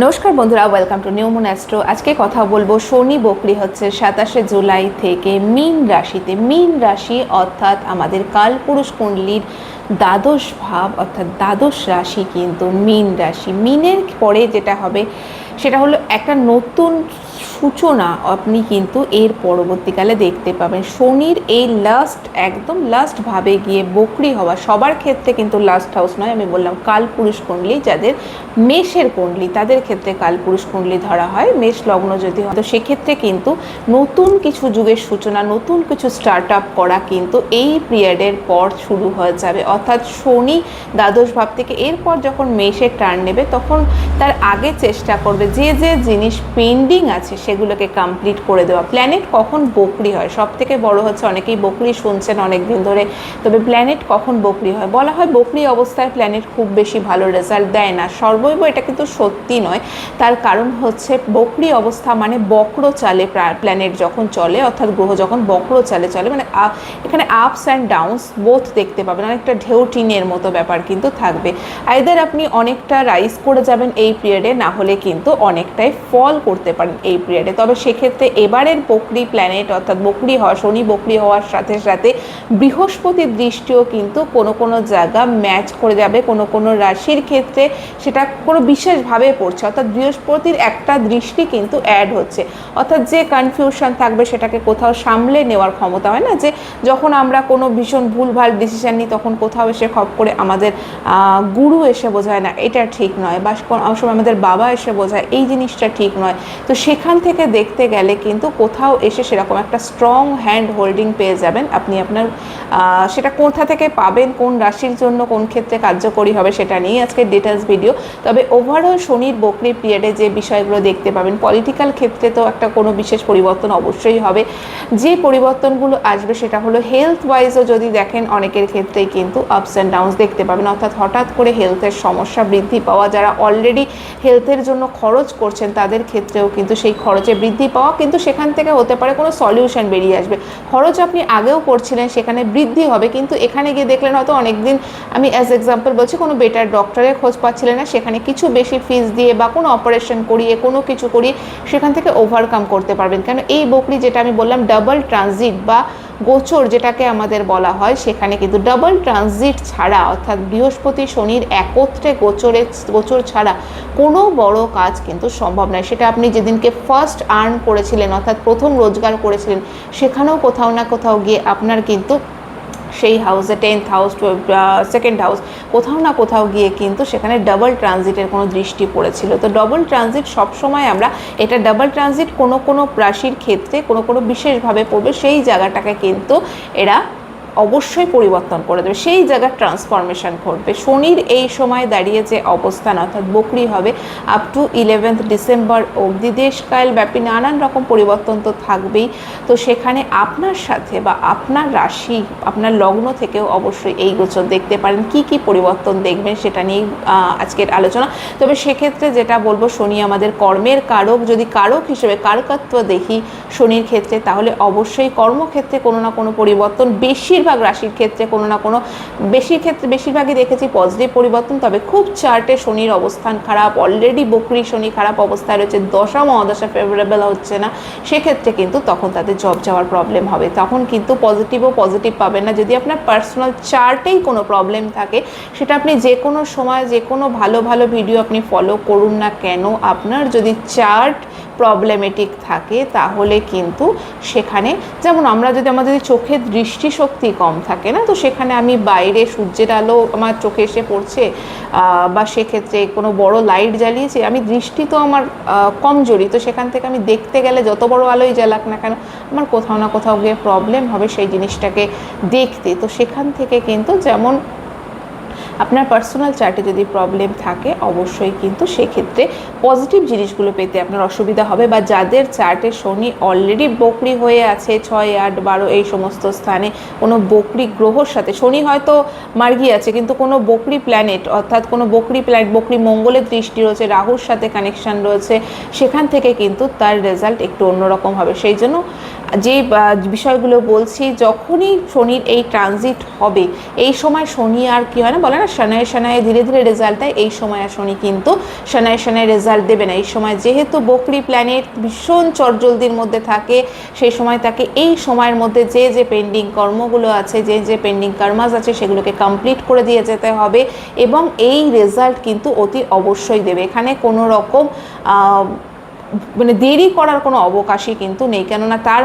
নমস্কার বন্ধুরা, welcome to new moon astro. আজকে কথা বলবো শনি বকরি হচ্ছে 27শে জুলাই থেকে মীন রাশিতে। মীন রাশি অর্থাৎ আমাদের কালপুরুষ কুণ্ডলীর দ্বাদশ ভাব অর্থাৎ দ্বাদশ রাশি কিন্তু মীন রাশি। মীনের পরে যেটা হবে সেটা হলো একটা নতুন সূচনা আপনি কিন্তু এর পরবর্তীকালে দেখতে পাবেন। শনির এই একদম লাস্ট ভাবে গিয়ে বকরি হওয়া সবার ক্ষেত্রে কিন্তু লাস্ট হাউস নয়, আমি বললাম কালপুরুষ কুণ্ডলী, যাদের মেষের কুণ্ডলী তাদের ক্ষেত্রে কালপুরুষ কুণ্ডলী ধরা হয়, মেষ লগ্ন যদি হয় তো সেক্ষেত্রে কিন্তু নতুন কিছু যুগের সূচনা, নতুন কিছু স্টার্ট আপ করা কিন্তু এই পিরিয়ডের পর শুরু হয়ে যাবে। অর্থাৎ শনি দ্বাদশ ভাব থেকে এরপর যখন মেষের টার্ন নেবে তখন তার আগে চেষ্টা করবে যে যে জিনিস পেন্ডিং আছে সেগুলোকে কমপ্লিট করে দেওয়া। প্ল্যানেট কখন বকরি হয়, সব থেকে বড় হচ্ছে, অনেকেই বকরি শুনছেন অনেক দিন ধরে, তবে প্ল্যানেট কখন বকরি হয়? বলা হয় বকরি অবস্থায় প্ল্যানেট খুব বেশি ভালো রেজাল্ট দেয় না, সর্বৈব এটা কিন্তু সত্যি নয়। তার কারণ হচ্ছে বকরি অবস্থা মানে বক্র চালে প্ল্যানেট যখন চলে, অর্থাৎ গ্রহ যখন বক্র চালে চলে, মানে এখানে আপস অ্যান্ড ডাউনস বোথ দেখতে পাবেন, অনেকটা ঢেউ টিনের মতো ব্যাপার কিন্তু থাকবে। আইদার আপনি অনেকটা রাইজ করে যাবেন এই পিরিয়ডে, না হলে কিন্তু অনেকটাই ফল করতে পারেন এই পিরিয়ডে। তবে সেক্ষেত্রে এবারের বকরি প্ল্যানেট অর্থাৎ বকরি হওয়া, শনি বকরি হওয়ার সাথে সাথে বৃহস্পতির দৃষ্টিও কিন্তু কোনো কোনো জায়গা ম্যাচ করে যাবে, কোনো কোনো রাশির ক্ষেত্রে সেটা কোনো বিশেষভাবে পড়ছে, অর্থাৎ বৃহস্পতির একটা দৃষ্টি কিন্তু অ্যাড হচ্ছে। অর্থাৎ যে কনফিউশন থাকবে সেটাকে কোথাও সামলে নেওয়ার ক্ষমতা হয় না, যে যখন আমরা কোনো ভীষণ ভুলভাল ডিসিশন নিই তখন কোথাও এসে খপ করে আমাদের গুরু এসে বোঝায় না এটা ঠিক নয়, বা অনেক সময় আমাদের বাবা এসে বোঝায় এই জিনিসটা ঠিক নয়। তো সেখান থেকে দেখতে গেলে কিন্তু কোথাও এসে সেরকম একটা স্ট্রং হ্যান্ড হোল্ডিং পেয়ে যাবেন আপনি আপনার। সেটা কোথা থেকে পাবেন, কোন রাশির জন্য কোন ক্ষেত্রে কার্যকরী হবে সেটা নিয়ে আজকে ডিটেলস ভিডিও। তবে ওভারঅল শনির বকরি পিরিয়ডে যে বিষয়গুলো দেখতে পাবেন, পলিটিক্যাল ক্ষেত্রে তো একটা কোনো বিশেষ পরিবর্তন অবশ্যই হবে। যে পরিবর্তনগুলো আসবে সেটা হলো হেলথ ওয়াইজও যদি দেখেন অনেকের ক্ষেত্রেই কিন্তু আপস অ্যান্ড ডাউনস দেখতে পাবেন, অর্থাৎ হঠাৎ করে হেলথের সমস্যা বৃদ্ধি পাওয়া, যারা অলরেডি হেলথের জন্য খরচ করছেন তাদের ক্ষেত্রেও কিন্তু সেই খরচে বৃদ্ধি পাওয়া, কিন্তু সেখান থেকে হতে পারে কোনো সলিউশন বেরিয়ে আসবে। খরচ আপনি আগেও করছিলেন সেখানে বৃদ্ধি হবে, কিন্তু এখানে গিয়ে দেখলেন হয়তো অনেকদিন, আমি অ্যাজ এক্সাম্পল বলছি, কোনো বেটার ডক্টরের খোঁজ পাচ্ছিলেন না, সেখানে কিছু বেশি ফিস দিয়ে বা কোনো অপারেশন করিয়ে কোনো কিছু করিয়ে সেখান থেকে ওভারকাম করতে পারবেন। কেন এই বকরি, যেটা আমি বললাম ডাবল ট্রানজিট বা গোচর যেটাকে আমাদের বলা হয়, সেখানে কিন্তু ডাবল ট্রানজিট ছাড়া, অর্থাৎ বৃহস্পতি শনির একত্রে গোচর ছাড়া কোনো বড় কাজ কিন্তু সম্ভব নয়। সেটা আপনি যেদিনকে ফার্স্ট আর্ন করেছিলেন, অর্থাৎ প্রথম রোজগার করেছিলেন, সেখানেও কোথাও না কোথাও গিয়ে আপনার কিন্তু সেই হাউসে 10th হাউস, সেকেন্ড হাউস, কোথাও না কোথাও গিয়ে কিন্তু সেখানে ডাবল ট্রানজিটের কোনো দৃষ্টি পড়েছিল। তো ডাবল ট্রানজিট সবসময় আমরা, এটা ডাবল ট্রানজিট কোনো কোনো রাশির ক্ষেত্রে কোনো কোনো বিশেষভাবে পড়বে, সেই জায়গাটাকে কিন্তু এরা অবশ্যই পরিবর্তন করে দেবে, সেই জায়গার ট্রান্সফরমেশন ঘটবে। শনির এই সময় দাঁড়িয়ে যে অবস্থান অর্থাৎ বকরি হবে আপ টু 11th ডিসেম্বর অবধি, দেশকাল ব্যাপী নানান রকম পরিবর্তন তো থাকবেই। তো সেখানে আপনার সাথে বা আপনার রাশি, আপনার লগ্ন থেকেও অবশ্যই এই গোচর দেখতে পারেন। কি কি পরিবর্তন দেখবেন সেটা নিয়েই আজকের আলোচনা। তবে সেক্ষেত্রে যেটা বলবো, শনি আমাদের কর্মের কারক, যদি কারক হিসেবে কারকত্ব দেখি শনির ক্ষেত্রে, তাহলে অবশ্যই কর্মক্ষেত্রে কোনো না কোনো পরিবর্তন, বেশিরভাগ রাশির ক্ষেত্রে কোনো না কোনো, বেশিরভাগই দেখেছি পজিটিভ পরিবর্তন। তবে খুব চার্টে শনির অবস্থান খারাপ, অলরেডি বকরি শনি খারাপ অবস্থায় রয়েছে, দশা মহাদশা ফেভারেবল হচ্ছে না, সেক্ষেত্রে কিন্তু তখন তাদের জব যাওয়ার প্রবলেম হবে, তখন কিন্তু পজিটিভ পাবেন না। যদি আপনার পার্সোনাল চার্টেই কোনো প্রবলেম থাকে, সেটা আপনি যে কোনো সময় যে কোনো ভালো ভালো ভিডিও আপনি ফলো করুন না কেন, আপনার যদি চার্ট প্রবলেমেটিক থাকে তাহলে কিন্তু সেখানে, যেমন আমাদের যদি চোখের দৃষ্টিশক্তি কম থাকে না, তো সেখানে আমি বাইরে সূর্যের আলো আমার চোখে এসে পড়ছে, বা সেক্ষেত্রে কোনো বড় লাইট জ্বালিয়েছি, আমি দৃষ্টি তো আমার কমজোরি, তো সেখান থেকে আমি দেখতে গেলে যত বড় আলোই জ্বালাক না কেন আমার কোথাও না কোথাও গিয়ে প্রবলেম হবে সেই জিনিসটাকে দেখতে। তো সেখান থেকে কিন্তু, যেমন আপনার পার্সোনাল চার্টে যদি প্রবলেম থাকে অবশ্যই কিন্তু সেক্ষেত্রে পজিটিভ জিনিসগুলো পেতে আপনার অসুবিধা হবে, বা যাদের চার্টে শনি অলরেডি বকরি হয়ে আছে 6, 8, 12 এই সমস্ত স্থানে কোনো বকরি গ্রহর সাথে, শনি হয়তো মার্গী আছে কিন্তু কোনো বকরি প্ল্যানেট, অর্থাৎ কোনো বকরি প্ল্যানেট, বকরি মঙ্গলের দৃষ্টি রয়েছে, রাহুর সাথে কানেকশান রয়েছে, সেখান থেকে কিন্তু তার রেজাল্ট একটু অন্যরকম হবে। সেই জন্য যে বিষয়গুলো বলছি, যখনই শনির এই ট্রানজিট হবে এই সময় শনি আর কি হয় না, বলে না শনায় শনায় ধীরে ধীরে রেজাল্ট দেয়, এই সময় আর শনি কিন্তু শনায় শনায় রেজাল্ট দেবে না। এই সময় যেহেতু বকরি প্ল্যানেট ভীষণ চটজলদির মধ্যে থাকে, সেই সময় তাকে এই সময়ের মধ্যে যে যে পেন্ডিং কর্মগুলো আছে, যে যে পেন্ডিং কর্মাস আছে সেগুলোকে কমপ্লিট করে দিয়ে যেতে হবে এবং এই রেজাল্ট কিন্তু অতি অবশ্যই দেবে। এখানে কোনো রকম মানে দেরি করার কোনো অবকাশই কিন্তু নেই, কেননা তার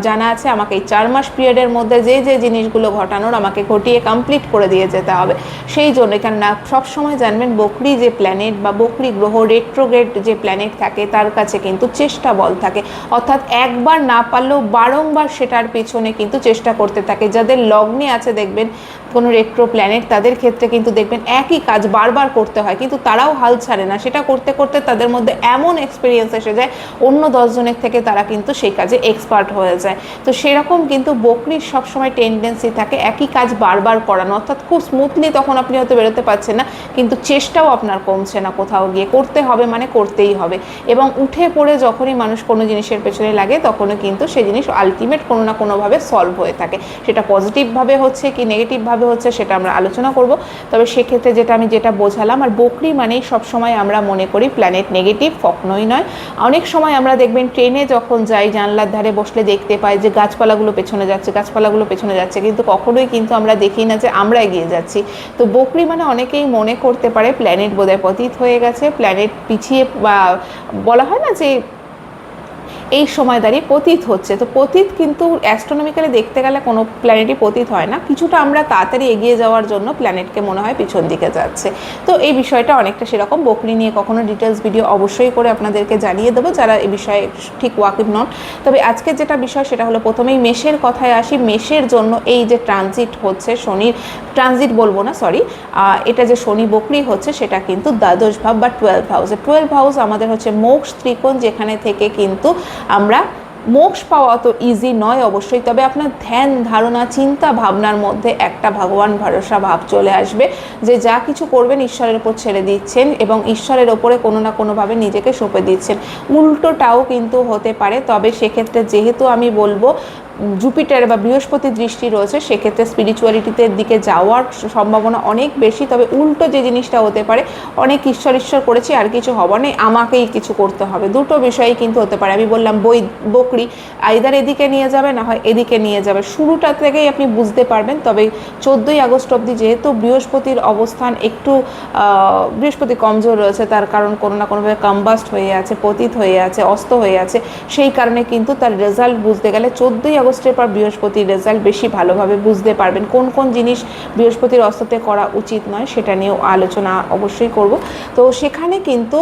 জানা আছে আমাকে এই 4 মাস পিরিয়ডের মধ্যে যে যে জিনিসগুলো ঘটানোর আমাকে ঘটিয়ে কমপ্লিট করে দিয়ে যেতে হবে। সেই জন্য কেননা সবসময় জানবেন বকরি যে প্ল্যানেট বা বকরি গ্রহ রেট্রোগ্রেড যে প্ল্যানেট থাকে তার কাছে কিন্তু চেষ্টা বল থাকে, অর্থাৎ একবার না পারলেও বারংবার সেটার পেছনে কিন্তু চেষ্টা করতে থাকে। যাদের লগ্নে আছে দেখবেন কোনো রেট্রো প্ল্যানেট, তাদের ক্ষেত্রে কিন্তু দেখবেন একই কাজ বারবার করতে হয় কিন্তু তারাও হাল ছাড়ে না, সেটা করতে করতে তাদের মধ্যে এমন এক্সপিরিয়েন্স এসে যায় অন্য 10 জনের থেকে তারা কিন্তু সেই কাজে এক্সপার্ট হয়ে যায়। তো সেরকম কিন্তু বকরির সবসময় টেন্ডেন্সি থাকে একই কাজ বারবার করানো, অর্থাৎ খুব স্মুথলি তখন আপনি হয়তো বেরোতে পারছেন না কিন্তু চেষ্টাও আপনার কমছে না, কোথাও গিয়ে করতে হবে মানে করতেই হবে। এবং উঠে পড়ে যখনই মানুষ কোনো জিনিসের পেছনে লাগে তখনও কিন্তু সেই জিনিস আলটিমেট কোনো না কোনোভাবে সলভ হয়ে থাকে, সেটা পজিটিভভাবে হচ্ছে কি নেগেটিভভাবে হচ্ছে সেটা আমরা আলোচনা করব। তবে সেক্ষেত্রে আমি যেটা বোঝালাম, আর বকরি মানেই সবসময় আমরা মনে করি প্ল্যানেট নেগেটিভ, কখনোই নয়। অনেক সময় আমরা দেখবেন ট্রেনে যখন যাই জানলার ধারে বসলে দেখতে পাই যে গাছপালাগুলো পেছনে যাচ্ছে, গাছপালাগুলো পেছনে যাচ্ছে, কিন্তু কখনোই কিন্তু আমরা দেখি না যে আমরা এগিয়ে যাচ্ছি। তো বকরি মানে অনেকেই মনে করতে পারে প্ল্যানেট বোধহয় পতিত হয়ে গেছে, প্ল্যানেট পিছিয়ে, বা বলা হয় না যে এই সময় দাঁড়িয়ে পতিত হচ্ছে। তো পতিত কিন্তু অ্যাস্ট্রোনমিক্যালি দেখতে গেলে কোনো প্ল্যানেটই পতিত হয় না, কিছুটা আমরা তাড়াতাড়ি এগিয়ে যাওয়ার জন্য প্ল্যানেটকে মনে হয় পিছন দিকে যাচ্ছে। তো এই বিষয়টা অনেকটা সেরকম। বকরি নিয়ে কখনো ডিটেলস ভিডিও অবশ্যই করে আপনাদেরকে জানিয়ে দেবো যারা এই বিষয়ে ঠিক ওয়াকিফ নন। তবে আজকে যেটা বিষয় সেটা হলো প্রথমেই মেষের কথায় আসি। মেষের জন্য এই যে ট্রানজিট হচ্ছে শনির, ট্রানজিট বলবো না সরি, এটা যে শনি বকরি হচ্ছে সেটা কিন্তু দ্বাদশ ভাব বা 12 হাউসে। 12 হাউস আমাদের হচ্ছে মোক্ষ ত্রিকোণ, যেখানে থেকে কিন্তু আমরা মোক্ষ পাওয়া অত ইজি নয় অবশ্যই, তবে আপনার ধ্যান ধারণা চিন্তা ভাবনার মধ্যে একটা ভগবান ভরসা ভাব চলে আসবে যে যা কিছু করবেন ঈশ্বরের উপর ছেড়ে দিচ্ছেন এবং ঈশ্বরের ওপরে কোনো না কোনোভাবে নিজেকে সঁপে দিচ্ছেন। উল্টোটাও কিন্তু হতে পারে, তবে সেক্ষেত্রে যেহেতু আমি বলবো জুপিটার বা বৃহস্পতির দৃষ্টি রয়েছে সেক্ষেত্রে স্পিরিচুয়ালিটিতে দিকে যাওয়ার সম্ভাবনা অনেক বেশি। তবে উল্টো যে জিনিসটা হতে পারে অনেক ঈশ্বর ঈশ্বর করেছি আর কিছু হবার নেই, আমাকেই কিছু করতে হবে, দুটো বিষয়ই কিন্তু হতে পারে। আমি বললাম বকরি আইদার এদিকে নিয়ে যাবে না হয় এদিকে নিয়ে যাবে, শুরুটা থেকেই আপনি বুঝতে পারবেন। তবে 14ই আগস্ট অবধি যেহেতু বৃহস্পতির অবস্থান একটু বৃহস্পতি কমজোর রয়েছে, তার কারণ কোনো না কোনোভাবে কম্বাস্ট হয়ে আছে, পতিত হয়ে আছে, অস্ত হয়ে আছে, সেই কারণে কিন্তু তার রেজাল্ট বুঝতে গেলে 14ই আগস্টের পর বৃহস্পতির রেজাল্ট বেশি ভালোভাবে বুঝতে পারবেন। কোন কোন জিনিস বৃহস্পতির অস্ততে করা উচিত নয় সেটা নিয়েও আলোচনা অবশ্যই করব। তো সেখানে কিন্তু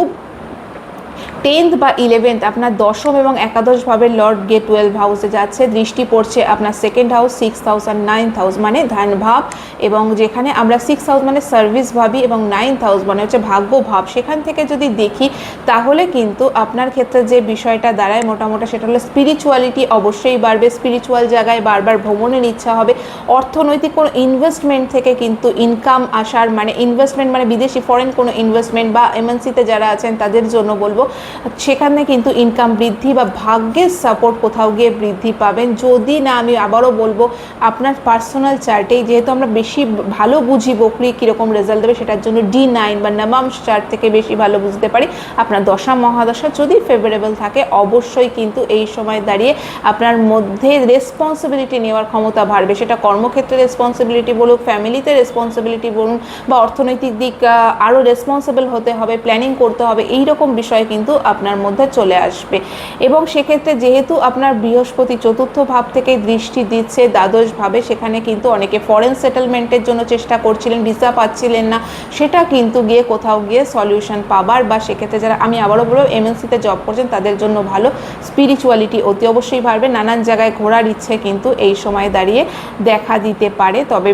10th বা 11th আপনার দশম এবং একাদশ ভাবের লর্ড গিয়ে 12 হাউসে যাচ্ছে, দৃষ্টি পড়ছে আপনার 2nd হাউস, 6th হাউস আর 9th হাউস মানে ধ্যান ভাব, এবং যেখানে আমরা 6th হাউস মানে সার্ভিস ভাবি এবং 9th হাউস মানে হচ্ছে ভাগ্য ভাব। সেখান থেকে যদি দেখি তাহলে কিন্তু আপনার ক্ষেত্রে যে বিষয়টা দাঁড়ায় মোটামুটি সেটা হলো স্পিরিচুয়ালিটি অবশ্যই বাড়বে, স্পিরিচুয়াল জায়গায় বারবার ভ্রমণের ইচ্ছা হবে, অর্থনৈতিক কোনো ইনভেস্টমেন্ট থেকে কিন্তু ইনকাম আসার, মানে ইনভেস্টমেন্ট মানে বিদেশি ফরেন কোনো ইনভেস্টমেন্ট বা এমএনসিতে যারা আছেন তাদের জন্য বলবো সেখানে কিন্তু ইনকাম বৃদ্ধি বা ভাগ্যের সাপোর্ট কোথাও গিয়ে বৃদ্ধি পাবেন। যদি না, আমি আবারও বলবো আপনার পার্সোনাল চার্টেই, যেহেতু আমরা বেশি ভালো বুঝি বকরি কীরকম রেজাল্ট দেবে সেটার জন্য D9 বা নবম চার্ট থেকে বেশি ভালো বুঝতে পারি। আপনার দশা মহাদশা যদি ফেভারেবল থাকে অবশ্যই কিন্তু এই সময় দাঁড়িয়ে আপনার মধ্যে রেসপন্সিবিলিটি নেওয়ার ক্ষমতা বাড়বে, সেটা কর্মক্ষেত্রে রেসপন্সিবিলিটি বলুক, ফ্যামিলিতে রেসপন্সিবিলিটি বলুন, বা অর্থনৈতিক দিক আরও রেসপন্সিবল হতে হবে, প্ল্যানিং করতে হবে, এই রকম বিষয় কিন্তু আপনার মধ্যে চলে আসবে। এবং সেক্ষেত্রে যেহেতু আপনার বৃহস্পতি চতুর্থ ভাব থেকে দৃষ্টি দিচ্ছে দ্বাদশ ভাবে, সেখানে কিন্তু অনেকে ফরেন সেটেলমেন্টের জন্য চেষ্টা করছিলেন, ভিসা পাচ্ছিলেন না, সেটা কিন্তু গিয়ে কোথাও গিয়ে সলিউশন পাবার, বা সেক্ষেত্রে যারা, আমি আবারও বলবো এমএনসিতে জব করছেন তাদের জন্য ভালো, স্পিরিচুয়ালিটি অতি অবশ্যই বাড়বে, নানান জায়গায় ঘোরার ইচ্ছে কিন্তু এই সময় দাঁড়িয়ে দেখা দিতে পারে। তবে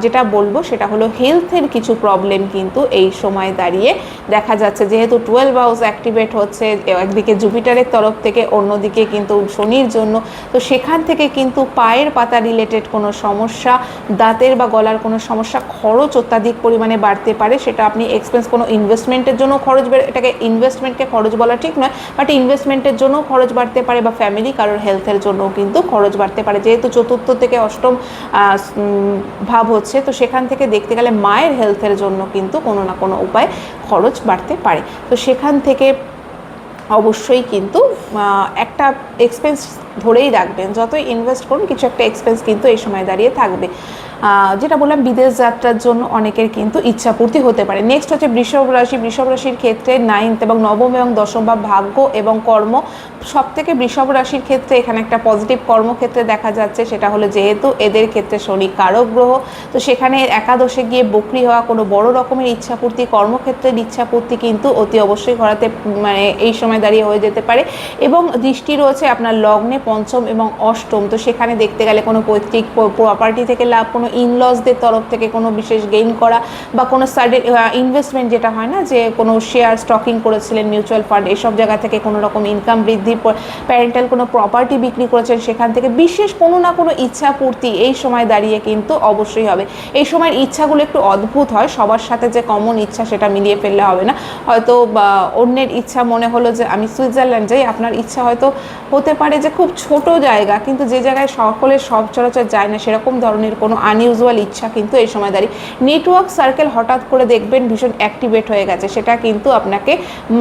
যেটা বলবো সেটা হলো হেলথের কিছু প্রবলেম কিন্তু এই সময় দাঁড়িয়ে দেখা যাচ্ছে, যেহেতু 12 হাউস অ্যাক্টিভেট হচ্ছে একদিকে জুপিটারের তরফ থেকে, অন্যদিকে কিন্তু শনির জন্য। তো সেখান থেকে কিন্তু পায়ের পাতা রিলেটেড কোনো সমস্যা, দাঁতের বা গলার কোনো সমস্যা, খরচ অত্যাধিক পরিমাণে বাড়তে পারে। সেটা আপনি এক্সপেন্স কোনো ইনভেস্টমেন্টের জন্য খরচ, এটাকে ইনভেস্টমেন্টকে খরচ বলা ঠিক নয়, বাট ইনভেস্টমেন্টের জন্য খরচ বাড়তে পারে, বা ফ্যামিলি কারোর হেলথের জন্যও কিন্তু খরচ বাড়তে পারে। যেহেতু চতুর্থ থেকে অষ্টম ভাব হচ্ছে, তো সেখান থেকে দেখতে গেলে মায়ের হেলথের জন্য কিন্তু কোনো না কোনো উপায় খরচ বাড়তে পারে। তো সেখান থেকে অবশ্যই কিন্তু একটা এক্সপেন্স ধরেই রাখবেন, যতই ইনভেস্ট করুন কিছু একটা এক্সপেন্স কিন্তু এই সময় দাঁড়িয়ে থাকবে। যেটা বললাম, বিদেশ যাত্রার জন্য অনেকের কিন্তু ইচ্ছাপূর্তি হতে পারে। নেক্সট হচ্ছে বৃষভ রাশি। বৃষভ রাশির ক্ষেত্রে 9th এবং নবম এবং দশম ভাব ভাগ্য এবং কর্ম, সব থেকে বৃষভ রাশির ক্ষেত্রে এখানে একটা পজিটিভ কর্মক্ষেত্রে দেখা যাচ্ছে। সেটা হলো যেহেতু এদের ক্ষেত্রে শনি কারক গ্রহ, তো সেখানে একাদশে গিয়ে বকরি হওয়া, কোনো বড় রকমের ইচ্ছাপূর্তি, কর্মক্ষেত্রের ইচ্ছাপূর্তি কিন্তু অতি অবশ্যই করাতে মানে এই সময় দাঁড়িয়ে হয়ে যেতে পারে। এবং দৃষ্টি রয়েছে আপনার লগ্নে পঞ্চম এবং অষ্টম, তো সেখানে দেখতে গেলে কোনো পৈতৃক প্রপার্টি থেকে লাভ, কোনো ইনলসদের তরফ থেকে কোনো বিশেষ গেইন করা, বা কোনো সাডেন ইনভেস্টমেন্ট, যেটা হয় না যে কোনো শেয়ার স্টকিং করেছিলেন, মিউচুয়াল ফান্ড, এসব জায়গা থেকে কোনো রকম ইনকাম বৃদ্ধি, প্যারেন্টাল কোনো প্রপার্টি বিক্রি করেছেন, সেখান থেকে বিশেষ কোনো না কোনো ইচ্ছা পূর্তি এই সময় দাঁড়িয়ে কিন্তু অবশ্যই হবে। এই সময়ের ইচ্ছাগুলো একটু অদ্ভুত হয়, সবার সাথে যে কমন ইচ্ছা সেটা মিলিয়ে ফেললে হবে না। হয়তো অন্যের ইচ্ছা মনে হলো যে আমি সুইজারল্যান্ড যাই, আপনার ইচ্ছা হয়তো হতে পারে যে খুব ছোট জায়গা, কিন্তু যে জায়গায় সকলের সচরাচর যায় না, সেরকম ধরনের কোনো আনইউজুয়াল ইচ্ছা কিন্তু এই সময় দাঁড়িয়ে। নেটওয়ার্ক সার্কেল হঠাৎ করে দেখবেন ভীষণ অ্যাক্টিভেট হয়ে গেছে, সেটা কিন্তু আপনাকে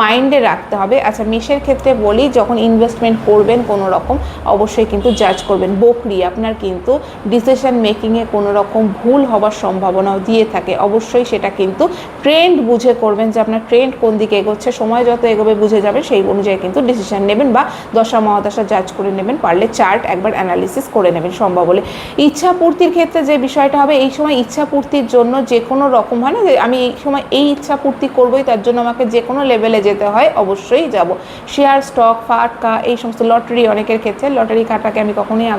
মাইন্ডে রাখতে হবে। আচ্ছা, মেষের ক্ষেত্রে বলি, যখন ইনভেস্টমেন্ট করবেন কোনো রকম, অবশ্যই কিন্তু জাজ করবেন। বকরি আপনার কিন্তু ডিসিশন মেকিংয়ে কোনো রকম ভুল হবার সম্ভাবনাও দিয়ে থাকে, অবশ্যই সেটা কিন্তু ট্রেন্ড বুঝে করবেন, যে আপনার ট্রেন্ড কোন দিকে এগোচ্ছে, সময় যত এগোবে বুঝে যাবেন, সেই অনুযায়ী কিন্তু ডিসিশন নেবেন, বা দশা মহাদশা জাজ করে নেবেন, পারলে চার্ট একবার অ্যানালিসিস করে নেবেন সম্ভব হলে। ইচ্ছা পূর্তির ক্ষেত্রে যে বিষয়টা হবে, এই সময় ইচ্ছা পূর্তির জন্য যে কোনো রকম হয় না যে আমি এই সময় এই ইচ্ছা পূর্তি করবোই, তার জন্য আমাকে যে কোনো লেভেলে যেতে হয়, অবশ্যই যাব। শেয়ার, স্টক, ফাটকা, এই সমস্ত লটারি, অনেকের ক্ষেত্রে লটারি কাটাকে আমি কখনোই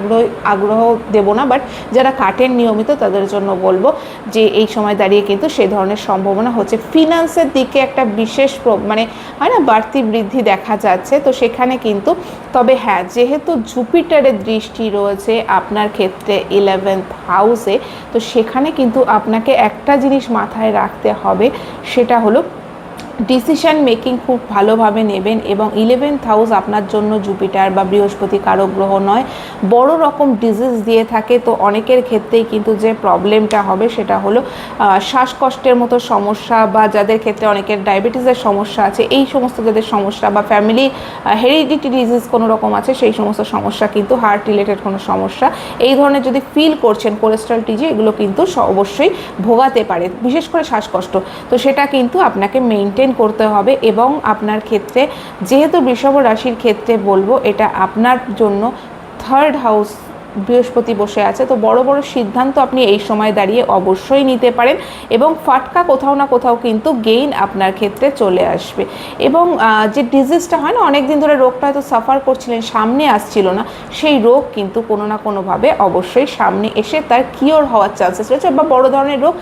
আগ্রহ দেব না, বাট যারা কাটেন নিয়মিত তাদের জন্য বলবো যে এই সময় দাঁড়িয়ে কিন্তু সেই ধরনের সম্ভাবনা হচ্ছে। ফিনান্সের দিকে একটা বিশেষ মানে হয় না বাড়তি বৃদ্ধি দেখা যাচ্ছে, তো সেখানে কিন্তু, তবে হ্যাঁ, যেহেতু জুপিটারের দৃষ্টি রয়েছে আপনার ক্ষেত্রে 11th হাউসে, তো সেখানে কিন্তু আপনাকে একটা জিনিস মাথায় রাখতে হবে, সেটা হলো ডিসিশন মেকিং খুব ভালোভাবে নেবেন। এবং 11th হাউস আপনার জন্য জুপিটার বা বৃহস্পতি কারক গ্রহ নয়, বড় রকম ডিজিজ দিয়ে থাকে। তো অনেকের ক্ষেত্রেই কিন্তু যে প্রবলেমটা হবে সেটা হলো শ্বাসকষ্টের মতো সমস্যা, বা যাদের ক্ষেত্রে অনেকের ডায়াবেটিসের সমস্যা আছে, এই সমস্ত যাদের সমস্যা, বা ফ্যামিলি হেরিডিটি ডিজিজ কোনো রকম আছে, সেই সমস্ত সমস্যা কিন্তু, হার্ট রিলেটেড কোনো সমস্যা, এই ধরনের যদি ফিল করছেন, কোলেস্ট্রল টিজি, এগুলো কিন্তু অবশ্যই ভোগাতে পারে, বিশেষ করে শ্বাসকষ্ট। তো সেটা কিন্তু আপনাকে মেনটেন করতে হবে। এবং আপনার ক্ষেত্রে যেহেতু বৃষভ রাশির ক্ষেত্রে বলবো, এটা আপনার জন্য 3rd হাউস বৃহস্পতি বসে আছে, তো বড় বড় সিদ্ধান্ত আপনি এই সময় দাঁড়িয়ে অবশ্যই নিতে পারেন, এবং ফাটকা কোথাও না কোথাও কিন্তু গেইন আপনার ক্ষেত্রে চলে আসবে। এবং যে ডিজিজটা হয় না, অনেক দিন ধরে রোগটা হয়তো সাফার করছিলেন, সামনে আসছিল না, সেই রোগ কিন্তু কোনো না কোনোভাবে অবশ্যই সামনে এসে তার কিওর হওয়ার চান্সেস রয়েছে, বা বড় ধরনের রোগ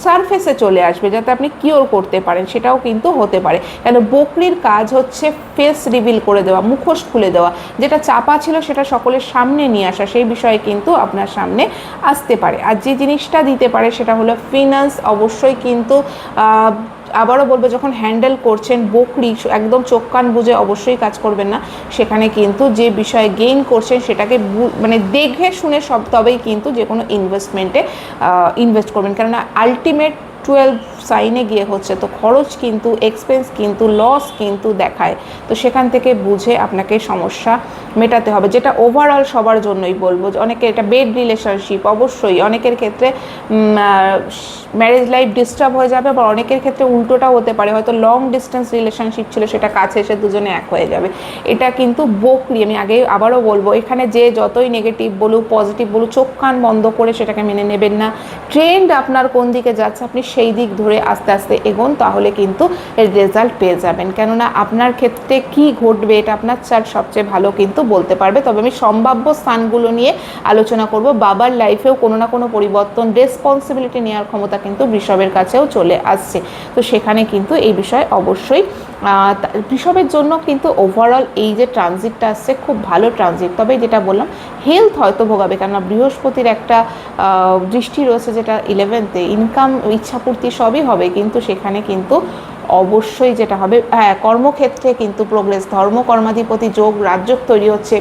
সারফেসে চলে আসবে যাতে আপনি কিওর করতে পারেন, সেটাও কিন্তু হতে পারে। কেন, বকরির কাজ হচ্ছে ফেস রিভিল করে দেওয়া, মুখোশ খুলে দেওয়া, যেটা চাপা ছিল সেটা সকলের সামনে নিয়ে আসা, সেই বিষয়ে কিন্তু আপনার সামনে আসতে পারে। আর যে জিনিসটা দিতে পারে সেটা হলো ফিনান্স, অবশ্যই কিন্তু আবারও বলবো, যখন হ্যান্ডেল করছেন বকরি, একদম চোখ কান বুঝে অবশ্যই কাজ করবেন না, সেখানে কিন্তু যে বিষয়ে গেইন করছেন সেটাকে মানে দেখে শুনে সব, তবেই কিন্তু যে কোনো ইনভেস্টমেন্টে ইনভেস্ট করবেন, কেননা আলটিমেট 12 সাইনে গিয়ে হচ্ছে, তো খরচ কিন্তু, এক্সপেন্স কিন্তু, লস কিন্তু দেখায়, তো সেখান থেকে বুঝে আপনাকে সমস্যা মেটাতে হবে। যেটা ওভারঅল সবার জন্যই বলবো, যে অনেকের এটা বেড রিলেশনশিপ, অবশ্যই অনেকের ক্ষেত্রে ম্যারেজ লাইফ ডিস্টার্ব হয়ে যাবে, বা অনেকের ক্ষেত্রে উল্টোটাও হতে পারে, হয়তো লং ডিস্টেন্স রিলেশনশিপ ছিল, সেটা কাছে এসে দুজনে এক হয়ে যাবে। এটা কিন্তু বকরি, আমি আগে আবারও বলবো, এখানে যে যতই নেগেটিভ বলুক পজিটিভ বলুক, চোখ কান বন্ধ করে সেটাকে মেনে নেবেন না। ট্রেন্ড আপনার কোন দিকে যাচ্ছে, আপনি সেই দিক ধরে করে আস্তে আস্তে এগোন, তাহলে কিন্তু এর রেজাল্ট পেয়ে যাবেন। কেননা আপনার ক্ষেত্রে কি ঘটবে এটা আপনার চার্ট সবচেয়ে ভালো কিন্তু বলতে পারবে। তবে আমি সম্ভাব্য স্থানগুলো নিয়ে আলোচনা করব। বাবার লাইফেও কোনো না কোনো পরিবর্তন, রেসপন্সিবিলিটি নেওয়ার ক্ষমতা কিন্তু বৃষভের কাছেও চলে আসছে। তো সেখানে কিন্তু এই বিষয়ে অবশ্যই বৃষভের জন্য কিন্তু ওভারঅল এই যে ট্রানজিটটা আসছে খুব ভালো ট্রানজিট। তবে যেটা বললাম, হেলথ হয়তো ভোগাবে, কেননা বৃহস্পতির একটা দৃষ্টি রয়েছে যেটা 11th-এ, ইনকাম ইচ্ছাপূর্তি সবই হবে, কিন্তু সেখানে কিন্তু অবশ্যই যেটা হবে, হ্যাঁ, কর্মক্ষেত্রে কিন্তু প্রোগ্রেস, ধর্মকর্মাধিপতি যোগ রাজযোগ তৈরি হচ্ছে।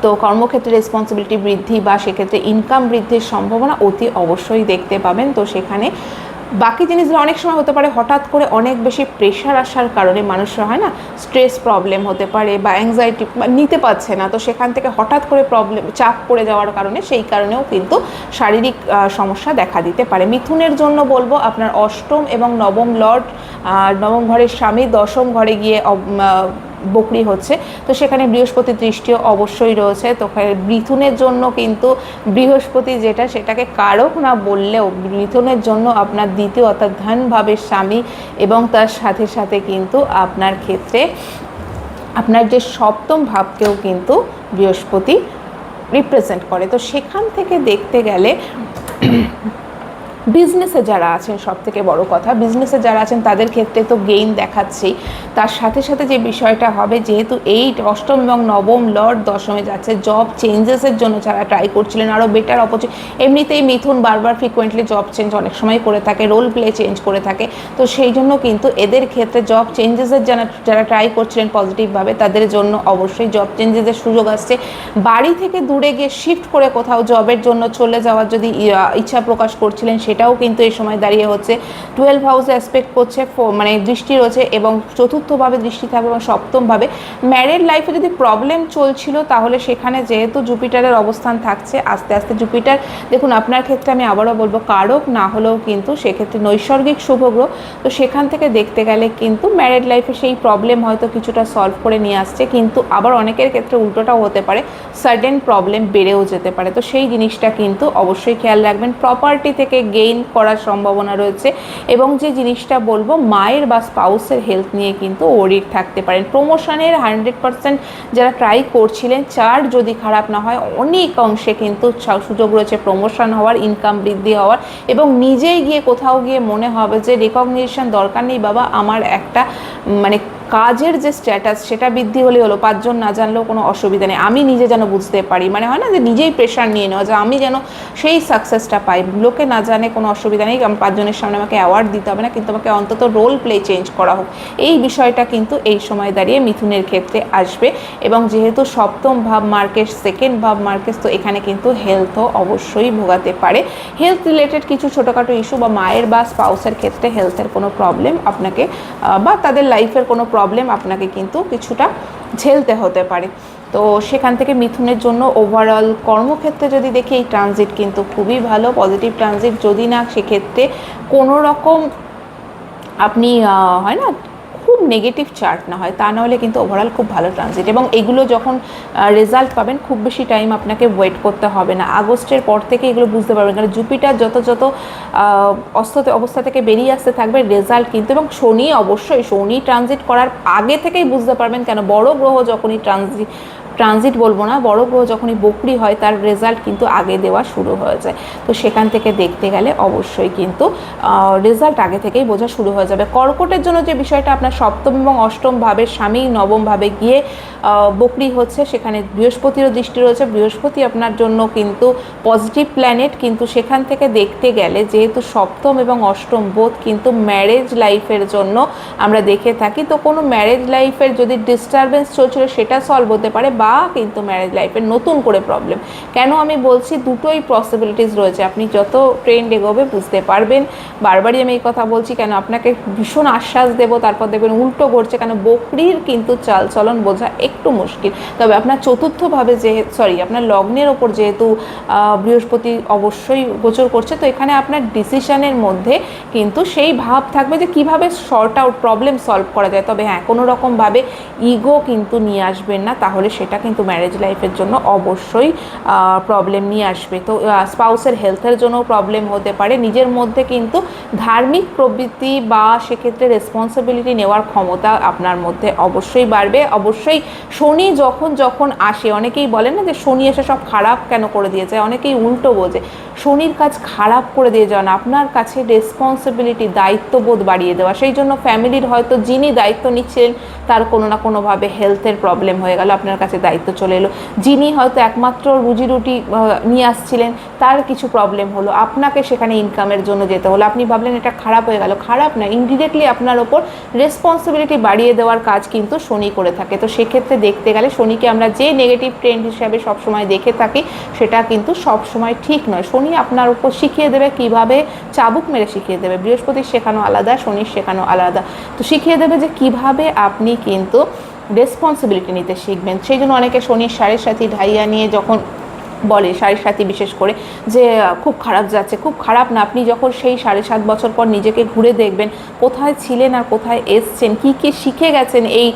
তো কর্মক্ষেত্রে রেসপন্সিবিলিটি বৃদ্ধি বা সেক্ষেত্রে ইনকাম বৃদ্ধির সম্ভাবনা অতি অবশ্যই দেখতে পাবেন। তো সেখানে বাকি জিনিসগুলো অনেক সময় হতে পারে হঠাৎ করে অনেক বেশি প্রেশার আসার কারণে মানুষরা হয় না, স্ট্রেস প্রবলেম হতে পারে বা অ্যাংজাইটি নিতে পারছে না, তো সেখান থেকে হঠাৎ করে প্রবলেম, চাপ পড়ে যাওয়ার কারণে সেই কারণেও কিন্তু শারীরিক সমস্যা দেখা দিতে পারে। মিথুনের জন্য বলবো আপনার অষ্টম এবং নবম লর্ড, নবম ঘরের স্বামী দশম ঘরে গিয়ে বকরি হচ্ছে, তো সেখানে বৃহস্পতির দৃষ্টিও অবশ্যই রয়েছে। তো মিথুনের জন্য কিন্তু বৃহস্পতি যেটা, সেটাকে কারক না বললেও মিথুনের জন্য আপনার দ্বিতীয় অর্থাৎ ধনভাবের স্বামী, এবং তার সাথে সাথে কিন্তু আপনার ক্ষেত্রে আপনার যে সপ্তম ভাবকেও কিন্তু বৃহস্পতি রিপ্রেজেন্ট করে। তো সেখান থেকে দেখতে গেলে বিজনেসে যারা আছেন, সব থেকে বড় কথা, বিজনেসে যারা আছেন তাদের ক্ষেত্রে তো গেইন দেখাচ্ছেই, তার সাথে সাথে যে বিষয়টা হবে, যেহেতু এই অষ্টম এবং নবম লর্ড দশমে যাচ্ছে, জব চেঞ্জেসের জন্য যারা ট্রাই করছিলেন আরও বেটার অপরচুনিটি, এমনিতেই মিথুন বারবার ফ্রিকোয়েন্টলি জব চেঞ্জ অনেক সময় করে থাকে, রোল প্লে চেঞ্জ করে থাকে, তো সেই জন্য কিন্তু এদের ক্ষেত্রে জব চেঞ্জেসের যারা ট্রাই করছিলেন পজিটিভভাবে, তাদের জন্য অবশ্যই জব চেঞ্জেসের সুযোগ আসছে। বাড়ি থেকে দূরে গিয়ে শিফট করে কোথাও জবের জন্য চলে যাওয়ার যদি ইচ্ছা প্রকাশ করছিলেন, সেটাও কিন্তু এই সময় দাঁড়িয়ে হচ্ছে। 12 হাউসে অ্যাসপেক্ট করছে, মানে দৃষ্টি রয়েছে, এবং চতুর্থভাবে দৃষ্টি থাকবে এবং সপ্তমভাবে। ম্যারিড লাইফে যদি প্রবলেম চলছিল, তাহলে সেখানে যেহেতু জুপিটারের অবস্থান থাকছে, আস্তে আস্তে জুপিটার, দেখুন আপনার ক্ষেত্রে আমি আবারও বলবো কারক না হলেও কিন্তু সেক্ষেত্রে নৈসর্গিক শুভগ্রহ, তো সেখান থেকে দেখতে গেলে কিন্তু ম্যারিড লাইফে সেই প্রবলেম হয়তো কিছুটা সলভ করে নিয়ে আসছে, কিন্তু আবার অনেকের ক্ষেত্রে উল্টোটাও হতে পারে, সাডেন প্রবলেম বেড়েও যেতে পারে। তো সেই জিনিসটা কিন্তু অবশ্যই খেয়াল রাখবেন। প্রপার্টি থেকে গেইন করার সম্ভাবনা রয়েছে, এবং যে জিনিসটা বলবো, মায়ের বা স্পাউসের হেলথ নিয়ে কিন্তু ওরিড থাকতে পারেন। প্রমোশনের 100% যারা ট্রাই করছিলেন, চার্ট যদি খারাপ না হয়, অনেক অংশে কিন্তু সুযোগ রয়েছে প্রমোশন হওয়ার, ইনকাম বৃদ্ধি হওয়ার, এবং নিজেই গিয়ে কোথাও গিয়ে মনে হবে যে রেকগনিশন দরকার নেই বাবা, আমার একটা মানে কাজের যে স্ট্যাটাস সেটা বৃদ্ধি হলেই হলো, পাঁচজন না জানলেও কোনো অসুবিধা নেই, আমি নিজে যেন বুঝতে পারি, মানে হয় না যে নিজেই প্রেশার নিয়ে নেওয়া, যে আমি যেন সেই সাকসেসটা পাই, লোকে না জানে কোনো অসুবিধা নেই, পাঁচজনের সামনে আমাকে অ্যাওয়ার্ড দিতে হবে না, কিন্তু আমাকে অন্তত রোল প্লে চেঞ্জ করা হোক, এই বিষয়টা কিন্তু এই সময় দাঁড়িয়ে মিথুনের ক্ষেত্রে আসবে। এবং যেহেতু সপ্তম ভাব মার্কেট, সেকেন্ড ভাব মার্কেট, তো এখানে কিন্তু হেলথও অবশ্যই ভোগাতে পারে। হেলথ রিলেটেড কিছু ছোটোখাটো ইস্যু বা মায়ের বা স্পাউসের ক্ষেত্রে হেলথের কোনো প্রবলেম আপনাকে বা তাদের লাইফের কোনো প্রবলেম আপনাকে কিন্তু কিছুটা ঝেলতে হতে পারে। তো সেখান থেকে মিথুনের জন্য ওভারঅল কর্মক্ষেত্রে যদি দেখি, এই ট্রানজিট কিন্তু খুবই ভালো, পজিটিভ ট্রানজিট। যদি না সেক্ষেত্রে কোনো রকম আপনি হয় না খুব নেগেটিভ চার্ট না হয়, তা নাহলে কিন্তু ওভারঅল খুব ভালো ট্রানজিট। এবং এগুলো যখন রেজাল্ট পাবেন, খুব বেশি টাইম আপনাকে ওয়েট করতে হবে না, আগস্টের পর থেকে এগুলো বুঝতে পারবেন, কারণ জুপিটার যত অবস্থা থেকে বেরিয়ে আসতে থাকবে, রেজাল্ট কিন্তু, এবং শনি অবশ্যই, শনি ট্রানজিট করার আগে থেকেই বুঝতে পারবেন, কেন বড় গ্রহ যখনই ট্রানজিট বলবো না, বড় গ্রহ যখনই বকরি হয়, তার রেজাল্ট কিন্তু আগে দেওয়া শুরু হয়ে যায়। তো সেখান থেকে দেখতে গেলে অবশ্যই কিন্তু রেজাল্ট আগে থেকেই বোঝা শুরু হয়ে যাবে। কর্কটের জন্য যে বিষয়টা, আপনার সপ্তম এবং অষ্টম ভাবের স্বামী নবম ভাবে গিয়ে বকরি হচ্ছে, সেখানে বৃহস্পতিরও দৃষ্টি রয়েছে, বৃহস্পতি আপনার জন্য কিন্তু পজিটিভ প্ল্যানেট, কিন্তু সেখান থেকে দেখতে গেলে যেহেতু সপ্তম এবং অষ্টম বোধ কিন্তু ম্যারেজ লাইফের জন্য আমরা দেখে থাকি, তো কোনো ম্যারেজ লাইফের যদি ডিস্টারবেন্স চলছিল সেটা সলভ হতে পারে, বা কিন্তু ম্যারেজ লাইফের নতুন করে প্রবলেম। কেন আমি বলছি, দুটোই পসিবিলিটিস রয়েছে, আপনি যত ট্রেন্ড এগোবে বুঝতে পারবেন। বারবারই আমি এই কথা বলছি, কেন আপনাকে ভীষণ আশ্বাস দেবো, তারপর দেখবেন উল্টো ঘটছে, কেন বকরির কিন্তু চালচলন বোঝা একটু মুশকিল। তবে আপনার চতুর্থভাবে আপনার লগ্নের ওপর যেহেতু বৃহস্পতি অবশ্যই গোচর করছে, তো এখানে আপনার ডিসিশনের মধ্যে কিন্তু সেই ভাব থাকবে যে কিভাবে শর্ট আউট প্রবলেম সলভ করা যায়। তবে হ্যাঁ, কোনো রকমভাবে ইগো কিন্তু নিয়ে আসবেন না, তাহলে সেটা সেটা কিন্তু ম্যারেজ লাইফের জন্য অবশ্যই প্রবলেম নিয়ে আসবে। তো স্পাউসের হেলথের জন্য প্রবলেম হতে পারে। নিজের মধ্যে কিন্তু ধার্মিক প্রবৃত্তি বা সেক্ষেত্রে রেসপন্সিবিলিটি নেওয়ার ক্ষমতা আপনার মধ্যে অবশ্যই বাড়বে। অবশ্যই শনি যখন আসে, অনেকেই বলেন না যে শনি এসে সব খারাপ কেন করে দিয়ে যায়, অনেকেই উল্টো বোঝে। শনির কাজ খারাপ করে দিয়ে যান আপনার কাছে রেসপন্সিবিলিটি, দায়িত্ববোধ বাড়িয়ে দেওয়া। সেই জন্য ফ্যামিলির হয়তো যিনি দায়িত্ব নিচ্ছিলেন তার কোনো না কোনোভাবে হেলথের প্রবলেম হয়ে গেল, আপনার কাছে দায়িত্ব চলে এলো। যিনি হয়তো একমাত্র রুজি রুটি নিয়ে আসছিলেন তার কিছু প্রবলেম হলো, আপনাকে সেখানে ইনকামের জন্য যেতে হলো। আপনি ভাবলেন এটা খারাপ হয়ে গেল, খারাপ না, ইনডিরেক্টলি আপনার ওপর রেসপন্সিবিলিটি বাড়িয়ে দেওয়ার কাজ কিন্তু শনি করে থাকে। তো সেক্ষেত্রে দেখতে গেলে শনিকে আমরা যে নেগেটিভ ট্রেন্ড হিসাবে সবসময় দেখে থাকি সেটা কিন্তু সবসময় ঠিক নয়। শনি আপনার উপর শিখিয়ে দেবে কিভাবে, চাবুক মেরে শিখিয়ে দেবে। বৃহস্পতির শেখানো আলাদা, শনির শেখানো আলাদা। তো শিখিয়ে দেবে যে কিভাবে আপনি কিন্তু রেসপন্সিবিলিটি নিতে শিখবেন। সেই জন্য অনেকে শনির সাড়ের সাথী ঢাইয়া নিয়ে যখন বলে, সাড়ে সাথী বিশেষ করে, যে খুব খারাপ যাচ্ছে, খুব খারাপ না। আপনি যখন সেই 7.5 বছর পর নিজেকে ঘুরে দেখবেন কোথায় ছিলেন আর কোথায় এসছেন, কী কী শিখে গেছেন এই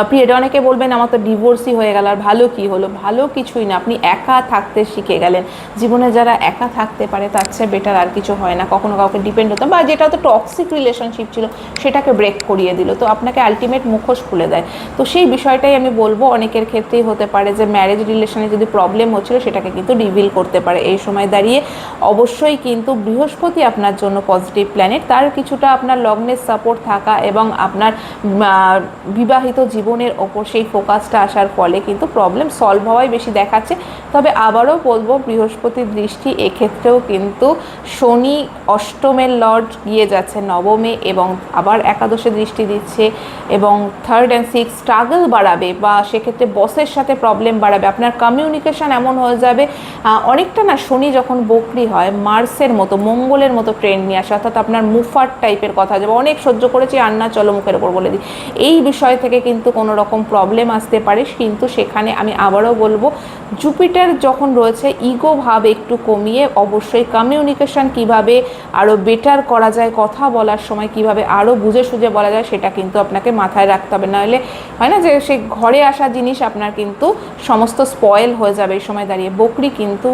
পিরিয়ডে। অনেকে বলবেন আমার তো ডিভোর্সই হয়ে গেল, আর ভালো কী হলো? ভালো কিছুই না, আপনি একা থাকতে শিখে গেলেন। জীবনে যারা একা থাকতে পারে তার চেয়ে বেটার আর কিছু হয় না। কখনো কাউকে ডিপেন্ড হতো, বা যেটা তো টক্সিক রিলেশনশিপ ছিল সেটাকে ব্রেক করিয়ে দিল, তো আপনাকে আলটিমেট মুখোশ খুলে দেয়। তো সেই বিষয়টাই আমি বলবো, অনেকের ক্ষেত্রেই হতে পারে যে ম্যারেজ রিলেশনে যদি প্রবলেম হচ্ছিল সেটাকে কিন্তু রিভিল করতে পারে এই সময় দাঁড়িয়ে। অবশ্যই কিন্তু বৃহস্পতি আপনার জন্য পজিটিভ প্ল্যানেট, তার কিছুটা আপনার লগ্নের সাপোর্ট থাকা এবং আপনার বিবাহিত জীবনের ওপর সেই ফোকাসটা আসার ফলে কিন্তু প্রবলেম সলভ হওয়াই বেশি দেখাচ্ছে। তবে আবারও বলবো, বৃহস্পতির দৃষ্টি এক্ষেত্রেও কিন্তু শনি অষ্টমের লর্ড গিয়ে যাচ্ছে নবমে, এবং আবার একাদশে দৃষ্টি দিচ্ছে, এবং 3rd and 6th স্ট্রাগল বাড়াবে, বা সেক্ষেত্রে বসের সাথে প্রবলেম বাড়াবে। আপনার কমিউনিকেশন এমন হয়ে যাবে অনেকটা না, শনি যখন বকরি হয় মার্সের মতো, মঙ্গলের মতো ট্রেন্ড নিয়ে আসে, অর্থাৎ আপনার মুফার টাইপের কথা যাবে, অনেক সহ্য করেছি আর না, চলো মুখের ওপর বলে দিই। এই বিষয় থেকে কিন্তু কোনো রকম প্রবলেম আসতে পারে। কিন্তু সেখানে আমি আবারও বলবো, জুপিটার যখন রয়েছে, ইগো ভাব একটু কমিয়ে অবশ্যই কমিউনিকেশন কিভাবে আরও বেটার করা যায়, কথা বলার সময় কিভাবে আরও বুঝে সুঝে বলা যায়, সেটা কিন্তু আপনাকে মাথায় রাখতে হবে। নাহলে হয় না যে সে ঘরে আসা জিনিস আপনার কিন্তু সমস্ত স্পয়েল হয়ে যাবে এই সময় দাঁড়িয়ে। বকরি কিন্তু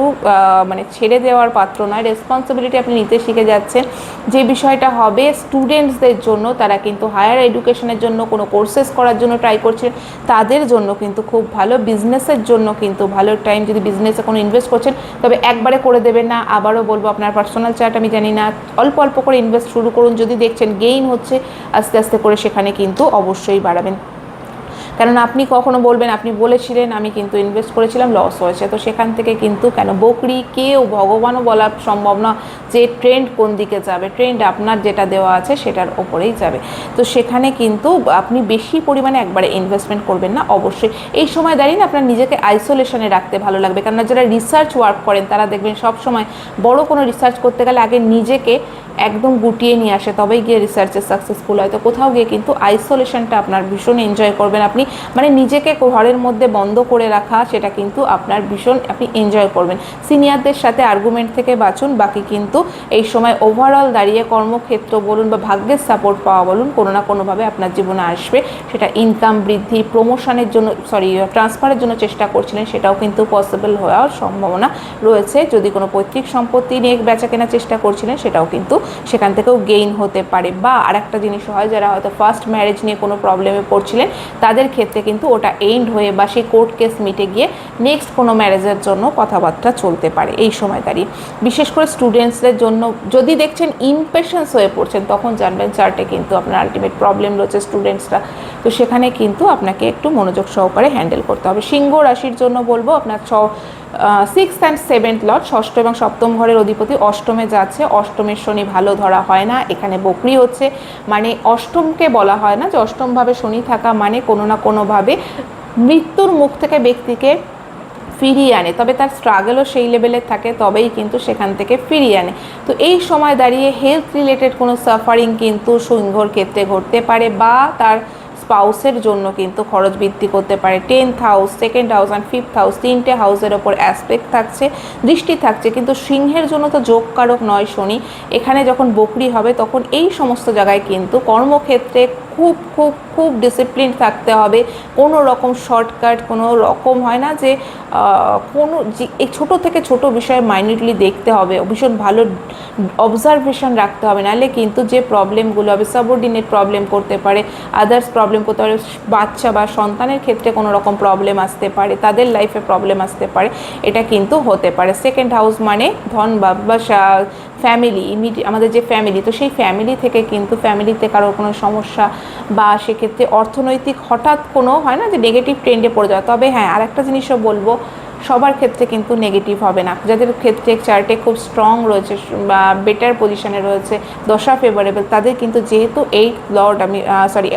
মানে ছেড়ে দেওয়ার পাত্র নয়, রেসপন্সিবিলিটি আপনি নিতে শিখে যাচ্ছেন। যে বিষয়টা হবে স্টুডেন্টসদের জন্য, তারা কিন্তু হায়ার এডুকেশনের জন্য কোনো কোর্সেস করার জন্য ট্রাই করছেন, তাদের জন্য কিন্তু খুব ভালো। বিজনেসের জন্য কিন্তু ভালো টাইম, যদি বিজনেসে কোনো ইনভেস্ট করছেন তবে একবারে করে দেবেন না। আবারও বলবো, আপনার পার্সোনাল চার্ট আমি জানি না, অল্প অল্প করে ইনভেস্ট শুরু করুন। যদি দেখছেন গেইন হচ্ছে, আস্তে আস্তে করে সেখানে কিন্তু অবশ্যই বাড়াবেন। কারণ আপনি কখনো বলবেন আপনি বলেছিলেন আমি কিন্তু ইনভেস্ট করেছিলাম, লস হয়েছে, তো সেখান থেকে কিন্তু কেন বকরি, কেউ ভগবানও বলা সম্ভব না যে ট্রেন্ড কোন দিকে যাবে। ট্রেন্ড আপনার যেটা দেওয়া আছে সেটার ওপরেই যাবে। তো সেখানে কিন্তু আপনি বেশি পরিমাণে একবারে ইনভেস্টমেন্ট করবেন না। অবশ্যই এই সময় দাঁড়িয়ে আপনার নিজেকে আইসোলেশনে রাখতে ভালো লাগবে, কেননা যারা রিসার্চ ওয়ার্ক করেন তারা দেখবেন সব সময় বড় কোনো রিসার্চ করতে গেলে আগে নিজেকে একদম গুটিয়ে নিয়ে আসে, তবেই গিয়ে রিসার্চে সাকসেসফুল হয়। তো কোথাও গিয়ে কিন্তু আইসোলেশনটা আপনার ভীষণ এনজয় করবেন আপনি, মানে নিজেকে ঘরের মধ্যে বন্ধ করে রাখা, সেটা কিন্তু আপনার ভীষণ আপনি এনজয় করবেন। সিনিয়রদের সাথে আর্গুমেন্ট থেকে বাঁচুন। বাকি কিন্তু এই সময় ওভারঅল দাঁড়িয়ে কর্মক্ষেত্র বলুন বা ভাগ্যের সাপোর্ট পাওয়া বলুন, কোনো না কোনোভাবে আপনার জীবনে আসবে। সেটা ইনকাম বৃদ্ধি, প্রমোশনের জন্য, ট্রান্সফারের জন্য চেষ্টা করছিলেন, সেটাও কিন্তু পসিবল হওয়ার সম্ভাবনা রয়েছে। যদি কোনো পৈতৃক সম্পত্তি নিয়ে বেচা কেনার চেষ্টা করছিলেন, সেটাও কিন্তু সেখান থেকেও গেইন হতে পারে। বা আরেকটা জিনিস হয়, যারা হয়তো ফার্স্ট ম্যারেজ নিয়ে কোনো প্রবলেমে পড়ছিলেন তাদের ক্ষেত্রে কিন্তু ওটা এন্ড হয়ে বা সেই কোর্ট কেস মিটে গিয়ে নেক্সট কোনো ম্যারেজের জন্য কথাবার্তা চলতে পারে এই সময় দাঁড়িয়ে। বিশেষ করে স্টুডেন্টসদের জন্য যদি দেখছেন ইমপেশেন্স হয়ে পড়ছেন, তখন জানবেন চার্টে কিন্তু আপনার আলটিমেট প্রবলেম রয়েছে স্টুডেন্টসরা। তো সেখানে কিন্তু আপনাকে একটু মনোযোগ সহকারে হ্যান্ডেল করতে হবে। সিংহ রাশির জন্য বলবো, আপনার 6th and 7th লর্ড, ষষ্ঠ এবং সপ্তম ঘরের অধিপতি অষ্টমে যাচ্ছে। অষ্টমের শনি ভালো ধরা হয় না, এখানে বকরি হচ্ছে। মানে অষ্টমকে বলা হয় না যে অষ্টমভাবে শনি থাকা মানে কোনো না কোনোভাবে মৃত্যুর মুখ থেকে ব্যক্তিকে ফিরিয়ে আনে, তবে তার স্ট্রাগলও সেই লেভেলের থাকে, তবেই কিন্তু সেখান থেকে ফিরিয়ে আনে। তো এই সময় দাঁড়িয়ে হেলথ রিলেটেড কোনো সাফারিং কিন্তু সিংহর ক্ষেত্রে ঘটতে পারে, বা তার স্পাউসের জন্য কিন্তু খরচ বৃদ্ধি করতে পারে। 10th house, 2nd house and 5th house, তিনটে হাউসের ওপর অ্যাসপেক্ট থাকছে, দৃষ্টি থাকছে। কিন্তু সিংহের জন্য তো যোগকারক নয় শনি, এখানে যখন বকরি হবে তখন এই সমস্ত জায়গায় কিন্তু কর্মক্ষেত্রে খুব খুব খুব ডিসিপ্লিন থাকতে হবে। কোনো রকম শর্টকাট, কোনো রকম হয় না যে কোনো এই ছোটো থেকে ছোটো বিষয়ে মাইনিউটলি দেখতে হবে, ভীষণ ভালো অবজারভেশন রাখতে হবে, নাহলে কিন্তু যে প্রবলেমগুলো হবে সাবঅর্ডিনেট প্রবলেম করতে পারে, আদার্স প্রবলেম করতে পারে, বাচ্চা বা সন্তানের ক্ষেত্রে কোনো রকম প্রবলেম আসতে পারে, তাদের লাইফে প্রবলেম আসতে পারে, এটা কিন্তু হতে পারে। সেকেন্ড হাউস মানে ধন বা ফ্যামিলি, আমাদের যে ফ্যামিলি, তো সেই ফ্যামিলি থেকে কিন্তু ফ্যামিলিতে কারোর কোনো সমস্যা বা সেক্ষেত্রে অর্থনৈতিক হঠাৎ কোনো হয় না যে নেগেটিভ ট্রেন্ডে পড়ে যাওয়া। তবে হ্যাঁ, আরেকটা জিনিসও বলবো, সবার ক্ষেত্রে কিন্তু নেগেটিভ হবে না। যাদের ক্ষেত্রে চার্টে খুব স্ট্রং রয়েছে বা বেটার পজিশনে রয়েছে, দশা ফেভারেবল, তাদের কিন্তু যেহেতু লর্ড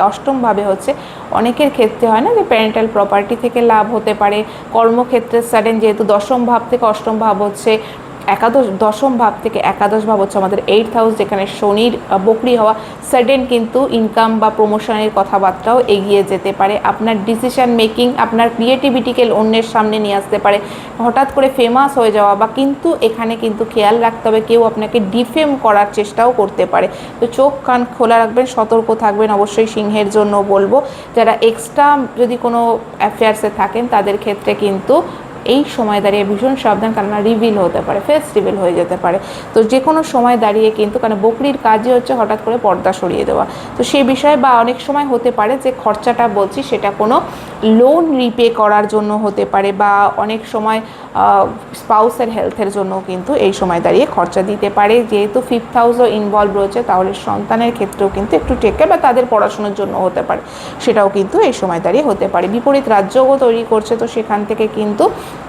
অষ্টমভাবে হচ্ছে, অনেকের ক্ষেত্রে হয় না যে প্যারেন্টাল প্রপার্টি থেকে লাভ হতে পারে। কর্মক্ষেত্রে সাডেন যেহেতু দশম ভাব থেকে অষ্টম ভাব হচ্ছে, দশম ভাব থেকে একাদশ ভাব হচ্ছে আমাদের 8th হাউস, যেখানে শনির বকরি হওয়া, সাডেন কিন্তু ইনকাম বা প্রমোশনের কথাবার্তাও এগিয়ে যেতে পারে। আপনার ডিসিশন মেকিং, আপনার ক্রিয়েটিভিটিকে অন্যের সামনে নিয়ে আসতে পারে, হঠাৎ করে ফেমাস হয়ে যাওয়া, বা কিন্তু এখানে কিন্তু খেয়াল রাখতে হবে কেউ আপনাকে ডিফেম করার চেষ্টাও করতে পারে। তো চোখ কান খোলা রাখবেন, সতর্ক থাকবেন অবশ্যই। সিংহের জন্য বলবো, যারা এক্সট্রা যদি কোনো অ্যাফেয়ার্সে থাকেন তাদের ক্ষেত্রে কিন্তু এই সময় দাঁড়িয়ে ভীষণ সাবধান, কারণ রিভিল হতে পারে, ফেস রিভিল হয়ে যেতে পারে। তো যে কোনো সময় দাঁড়িয়ে কিন্তু, কারণ বকরির কাজই হচ্ছে হঠাৎ করে পর্দা সরিয়ে দেওয়া, তো সেই বিষয়ে বা অনেক সময় হতে পারে যে খরচাটা বলছি সেটা কোনো লোন রিপে করার জন্য হতে পারে, বা অনেক সময় স্পাউসের হেলথের জন্য কিন্তু এই সময় দাঁড়িয়ে খরচা দিতে পারে। যেহেতু 5th হাউসও ইনভলভ রয়েছে, তাহলে সন্তানের ক্ষেত্রেও কিন্তু একটু টেক কেয়ার, বা তাদের পড়াশোনার জন্য হতে পারে, সেটাও কিন্তু এই সময় দাঁড়িয়ে হতে পারে। বিপরীত রাজ্যও তৈরি করছে, তো সেখান থেকে কিন্তু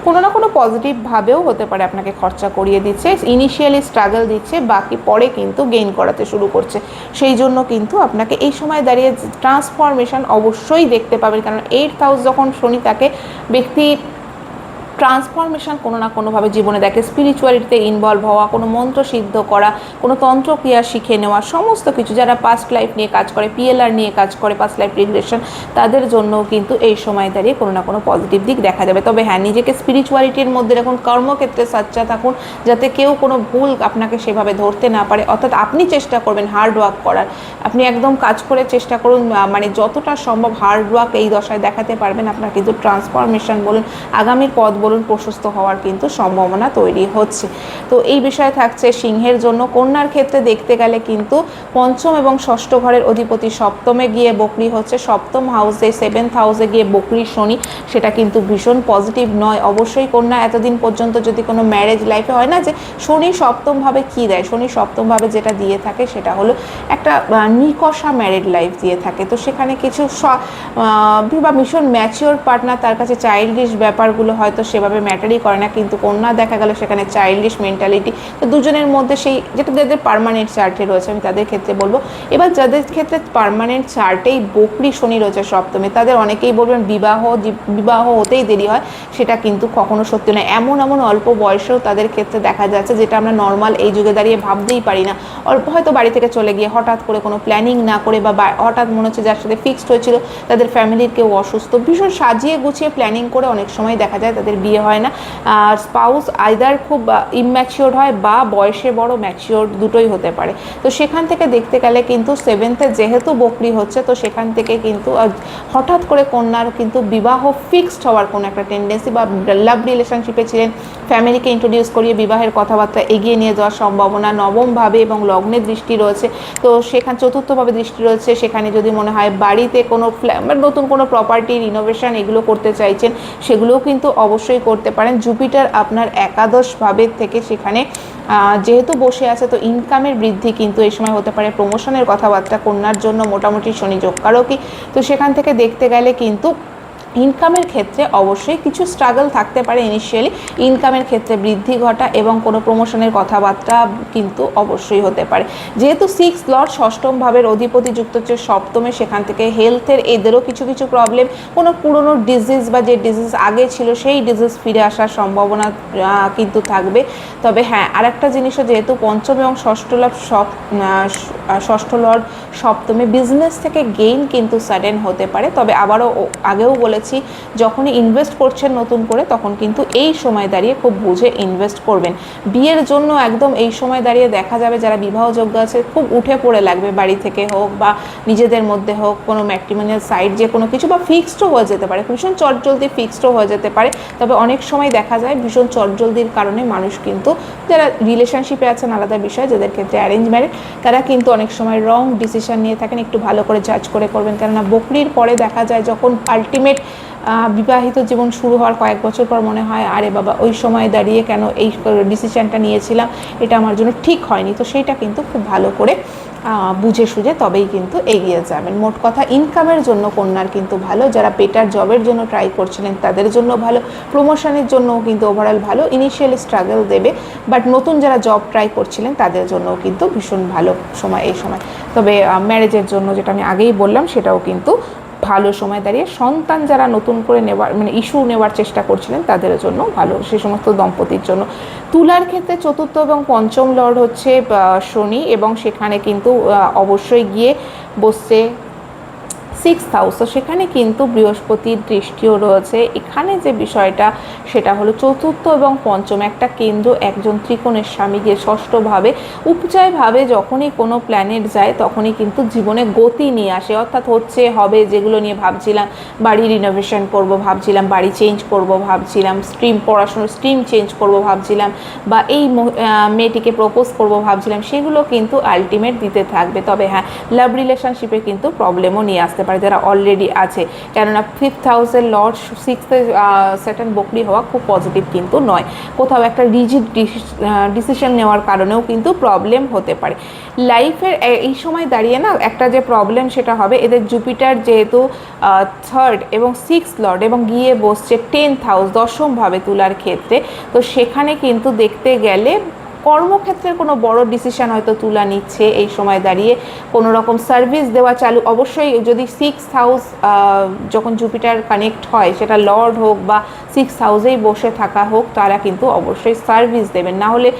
কোনো না কোনো পজিটিভভাবেও হতে পারে, আপনাকে খরচা করিয়ে দিচ্ছে, ইনিশিয়ালি স্ট্রাগল দিচ্ছে, বাকি পরে কিন্তু গেইন করাতে শুরু করছে। সেই জন্য কিন্তু আপনাকে এই সময় দাঁড়িয়ে ট্রান্সফরমেশন অবশ্যই দেখতে পাবেন, কারণ 8th হাউস যখন শনি থাকে, ব্যক্তি ট্রান্সফরমেশন কোনো না কোনোভাবে জীবনে দেখে। স্পিরিচুয়ালিটিতে ইনভলভ হওয়া, কোনো মন্ত্র সিদ্ধ করা, কোনো তন্ত্রক্রিয়া শিখে নেওয়া, সমস্ত কিছু, যারা পাস্ট লাইফ নিয়ে কাজ করে, পিএলআর নিয়ে কাজ করে, পাস্ট লাইফ রিগ্রেশন, তাদের জন্য কিন্তু এই সময় দাঁড়িয়ে কোনো না কোনো পজিটিভ দিক দেখা যাবে। তবে হ্যাঁ, নিজেকে স্পিরিচুয়ালিটির মধ্যে রাখুন, কর্মক্ষেত্রে সচ্চা থাকুন, যাতে কেউ কোনো ভুল আপনাকে সেভাবে ধরতে না পারে। অর্থাৎ আপনি চেষ্টা করবেন হার্ড ওয়ার্ক করার, আপনি একদম কাজ করে চেষ্টা করুন, মানে যতটা সম্ভব হার্ড ওয়ার্ক এই দশায় দেখাতে পারবেন, আপনার কিন্তু ট্রান্সফরমেশন বলুন, আগামীর পথ বলুন, প্রশস্ত হওয়ার কিন্তু সম্ভাবনা তৈরি হচ্ছে। তো এই বিষয়ে থাকছে সিংহের জন্য। কন্যার ক্ষেত্রে দেখতে গেলে কিন্তু পঞ্চম এবং ষষ্ঠ ঘরের অধিপতি সপ্তমে গিয়ে বকরি হচ্ছে, সপ্তম হাউসে 7th হাউসে গিয়ে বকরি শনি, সেটা কিন্তু ভীষণ পজিটিভ নয়। অবশ্যই কন্যা এতদিন পর্যন্ত যদি কোনো ম্যারেজ লাইফে হয় না যে শনি সপ্তমভাবে কী দেয়, শনি সপ্তমভাবে যেটা দিয়ে থাকে সেটা হলো একটা নিকষা ম্যারেড লাইফ দিয়ে থাকে। তো সেখানে কিছু বা ভীষণ ম্যাচিওর পার্টনার, তার কাছে চাইল্ডিশ ব্যাপারগুলো হয়তো সেভাবে ম্যাটারই করে না, কিন্তু কন্যা দেখা গেল সেখানে চাইল্ডিশ মেন্টালিটি। তো দুজনের মধ্যে সেই যেটা যাদের পার্মানেন্ট চার্টে রয়েছে, আমি তাদের ক্ষেত্রে বলবো। এবার যাদের ক্ষেত্রে পার্মানেন্ট চার্টেই বকরি শনি রয়েছে সপ্তমে, তাদের অনেকেই বলবেন বিবাহ হতেই দেরি হয়, সেটা কিন্তু কখনো সত্যি নয়। এমন অল্প বয়সেও তাদের ক্ষেত্রে দেখা যাচ্ছে, যেটা আমরা নর্মাল এই যুগে দাঁড়িয়ে ভাবতেই পারি না। অল্প হয়তো বাড়ি থেকে চলে গিয়ে হঠাৎ করে কোনো প্ল্যানিং না করে, বা হঠাৎ মনে হচ্ছে যার সাথে ফিক্সড হয়েছিল তাদের ফ্যামিলির কেউ অসুস্থ, ভীষণ সাজিয়ে গুছিয়ে প্ল্যানিং করে অনেক সময় দেখা যায় তাদের বিয়ে হয় না। আর স্পাউস আইদার খুব ইম্যাচিওর হয়, বা বয়সে বড়, ম্যাচিওর, দুটোই হতে পারে। তো সেখান থেকে দেখতে গেলে কিন্তু 7th যেহেতু বকরি হচ্ছে, তো সেখান থেকে কিন্তু হঠাৎ করে কন্যার কিন্তু বিবাহ ফিক্সড হওয়ার কোনো একটা টেন্ডেন্সি, বা লাভ রিলেশনশিপে ছিলেন, ফ্যামিলিকে ইন্ট্রোডিউস করিয়ে বিবাহের কথাবার্তা এগিয়ে নিয়ে যাওয়ার সম্ভাবনা। নবমভাবে এবং লগ্নের দৃষ্টি রয়েছে, তো সেখানে চতুর্থভাবে দৃষ্টি রয়েছে, সেখানে যদি মনে হয় বাড়িতে কোনো নতুন কোনো প্রপার্টি রিনোভেশন এগুলো করতে চাইছেন, সেগুলোও কিন্তু অবশ্যই করতে পারেন। জুপিটার আপনার একাদশ ভাবের থেকে সেখানে যেহেতু বসে আছে, তো ইনকামের বৃদ্ধি কিন্তু এই সময় হতে পারে। প্রমোশনের কথাবার্তা কন্যার জন্য মোটামুটি শনি যোগ কারকই, তো সেখান থেকে দেখতে গেলে কিন্তু ইনকামের ক্ষেত্রে অবশ্যই কিছু স্ট্রাগল থাকতে পারে ইনিশিয়ালি, ইনকামের ক্ষেত্রে বৃদ্ধি ঘটা এবং কোনো প্রমোশনের কথাবার্তা কিন্তু অবশ্যই হতে পারে। যেহেতু 6th লর্ড ষষ্ঠম ভাবের অধিপতি যুক্ত হচ্ছে সপ্তমে, সেখান থেকে হেলথের এদেরও কিছু প্রবলেম, কোনো পুরনো ডিজিজ বা যে ডিজিজ আগে ছিল সেই ডিজিজ ফিরে আসার সম্ভাবনা কিন্তু থাকবে। তবে হ্যাঁ, আরেকটা জিনিসও, যেহেতু পঞ্চম এবং ষষ্ঠ লর্ড সপ্তমে, বিজনেস থেকে গেইন কিন্তু সাডেন হতে পারে। তবে আবারও আগেও বলেছি, বলেছি যখনই ইনভেস্ট করছেন নতুন করে তখন কিন্তু এই সময় দাঁড়িয়ে খুব বুঝে ইনভেস্ট করবেন। বিয়ের জন্য একদম এই সময় দাঁড়িয়ে দেখা যাবে যারা বিবাহযোগ্য আছে খুব উঠে পড়ে লাগবে, বাড়ি থেকে হোক বা নিজেদের মধ্যে হোক, কোনো ম্যাট্রিমোনিয়াল সাইট যে কোনো কিছু বা ফিক্সডও হয়ে যেতে পারে, ভীষণ চটজলদি ফিক্সডও হয়ে যেতে পারে। তবে অনেক সময় দেখা যায় ভীষণ চটজলদির কারণে মানুষ কিন্তু, যারা রিলেশনশিপে আছেন আলাদা বিষয়, যাদের ক্ষেত্রে অ্যারেঞ্জ ম্যারেজ, তারা কিন্তু অনেক সময় রং ডিসিশন নিয়ে থাকেন। একটু ভালো করে জাজ করে করবেন, কেননা বকরির পরে দেখা যায় যখন আলটিমেট বিবাহিত জীবন শুরু হওয়ার কয়েক বছর পর মনে হয় আরে বাবা ওই সময় দাঁড়িয়ে কেন এই ডিসিশনটা নিয়েছিলাম, এটা আমার জন্য ঠিক হয়নি। তো সেইটা কিন্তু খুব ভালো করে বুঝে সুঝে তবেই কিন্তু এগিয়ে যাবেন। মোট কথা ইনকামের জন্য কন্যার কিন্তু ভালো, যারা বেটার জবের জন্য ট্রাই করছিলেন তাদের জন্য ভালো, প্রমোশনের জন্যও কিন্তু ওভারঅল ভালো। ইনিশিয়ালি স্ট্রাগল দেবে, বাট নতুন যারা জব ট্রাই করছিলেন তাদের জন্যও কিন্তু ভীষণ ভালো সময় এই সময়। তবে ম্যারেজের জন্য যেটা আমি আগেই বললাম সেটাও কিন্তু ভালো সময় দাঁড়িয়ে। সন্তান যারা নতুন করে নেওয়ার মানে ইস্যু নেওয়ার চেষ্টা করছিলেন তাদের জন্য ভালো, সে সমস্ত দম্পতির জন্য। তুলার ক্ষেত্রে চতুর্থ এবং পঞ্চম লর্ড হচ্ছে শনি, এবং সেখানে কিন্তু অবশ্যই গিয়ে বসছে 6th হাউস। তো সেখানে কিন্তু বৃহস্পতির দৃষ্টিও রয়েছে। এখানে যে বিষয়টা সেটা হলো চতুর্থ এবং পঞ্চম একটা কেন্দ্র, একজন ত্রিকোণের স্বামী গিয়ে ষষ্ঠভাবে উপচয়ভাবে যখনই কোনো প্ল্যানেট যায় তখনই কিন্তু জীবনে গতি নিয়ে আসে, অর্থাৎ হচ্ছে হবে যেগুলো নিয়ে ভাবছিলাম, বাড়ি রিনোভেশন করব ভাবছিলাম, বাড়ি চেঞ্জ করব ভাবছিলাম, পড়াশোনার স্ট্রিম চেঞ্জ করব ভাবছিলাম, বা এই মেয়েটিকে প্রপোজ করব ভাবছিলাম, সেগুলো কিন্তু আলটিমেট দিতে থাকবে। তবে হ্যাঁ, লাভ রিলেশনশিপে কিন্তু প্রবলেমও নিয়ে আসতে পারে যারা অলরেডি আছে, কেননা 5th হাউসের লর্ড 6th স্যাটার্ন বকরি হওয়া খুব পজিটিভ কিন্তু নয়। কোথাও একটা রিজিড ডিসিশন নেওয়ার কারণেও কিন্তু প্রবলেম হতে পারে লাইফের এই সময় দাঁড়িয়ে। না একটা যে প্রবলেম সেটা হবে, এদের জুপিটার যেহেতু 3rd এবং 6th লর্ড এবং গিয়ে বসছে 10th হাউস দশমভাবে তুলার ক্ষেত্রে, তো সেখানে কিন্তু দেখতে গেলে কর্মক্ষেত্রের কোনো বড় ডিসিশন হয়তো তুলা নিচ্ছে এই সময় দাঁড়িয়ে, কোনো রকম সার্ভিস দেওয়া চালু। অবশ্যই যদি 6th হাউস যখন জুপিটার কানেক্ট হয়, সেটা লর্ড হোক বা 6th হাউসেই বসে থাকা হোক, তারা কিন্তু অবশ্যই সার্ভিস দেবেন, না হলে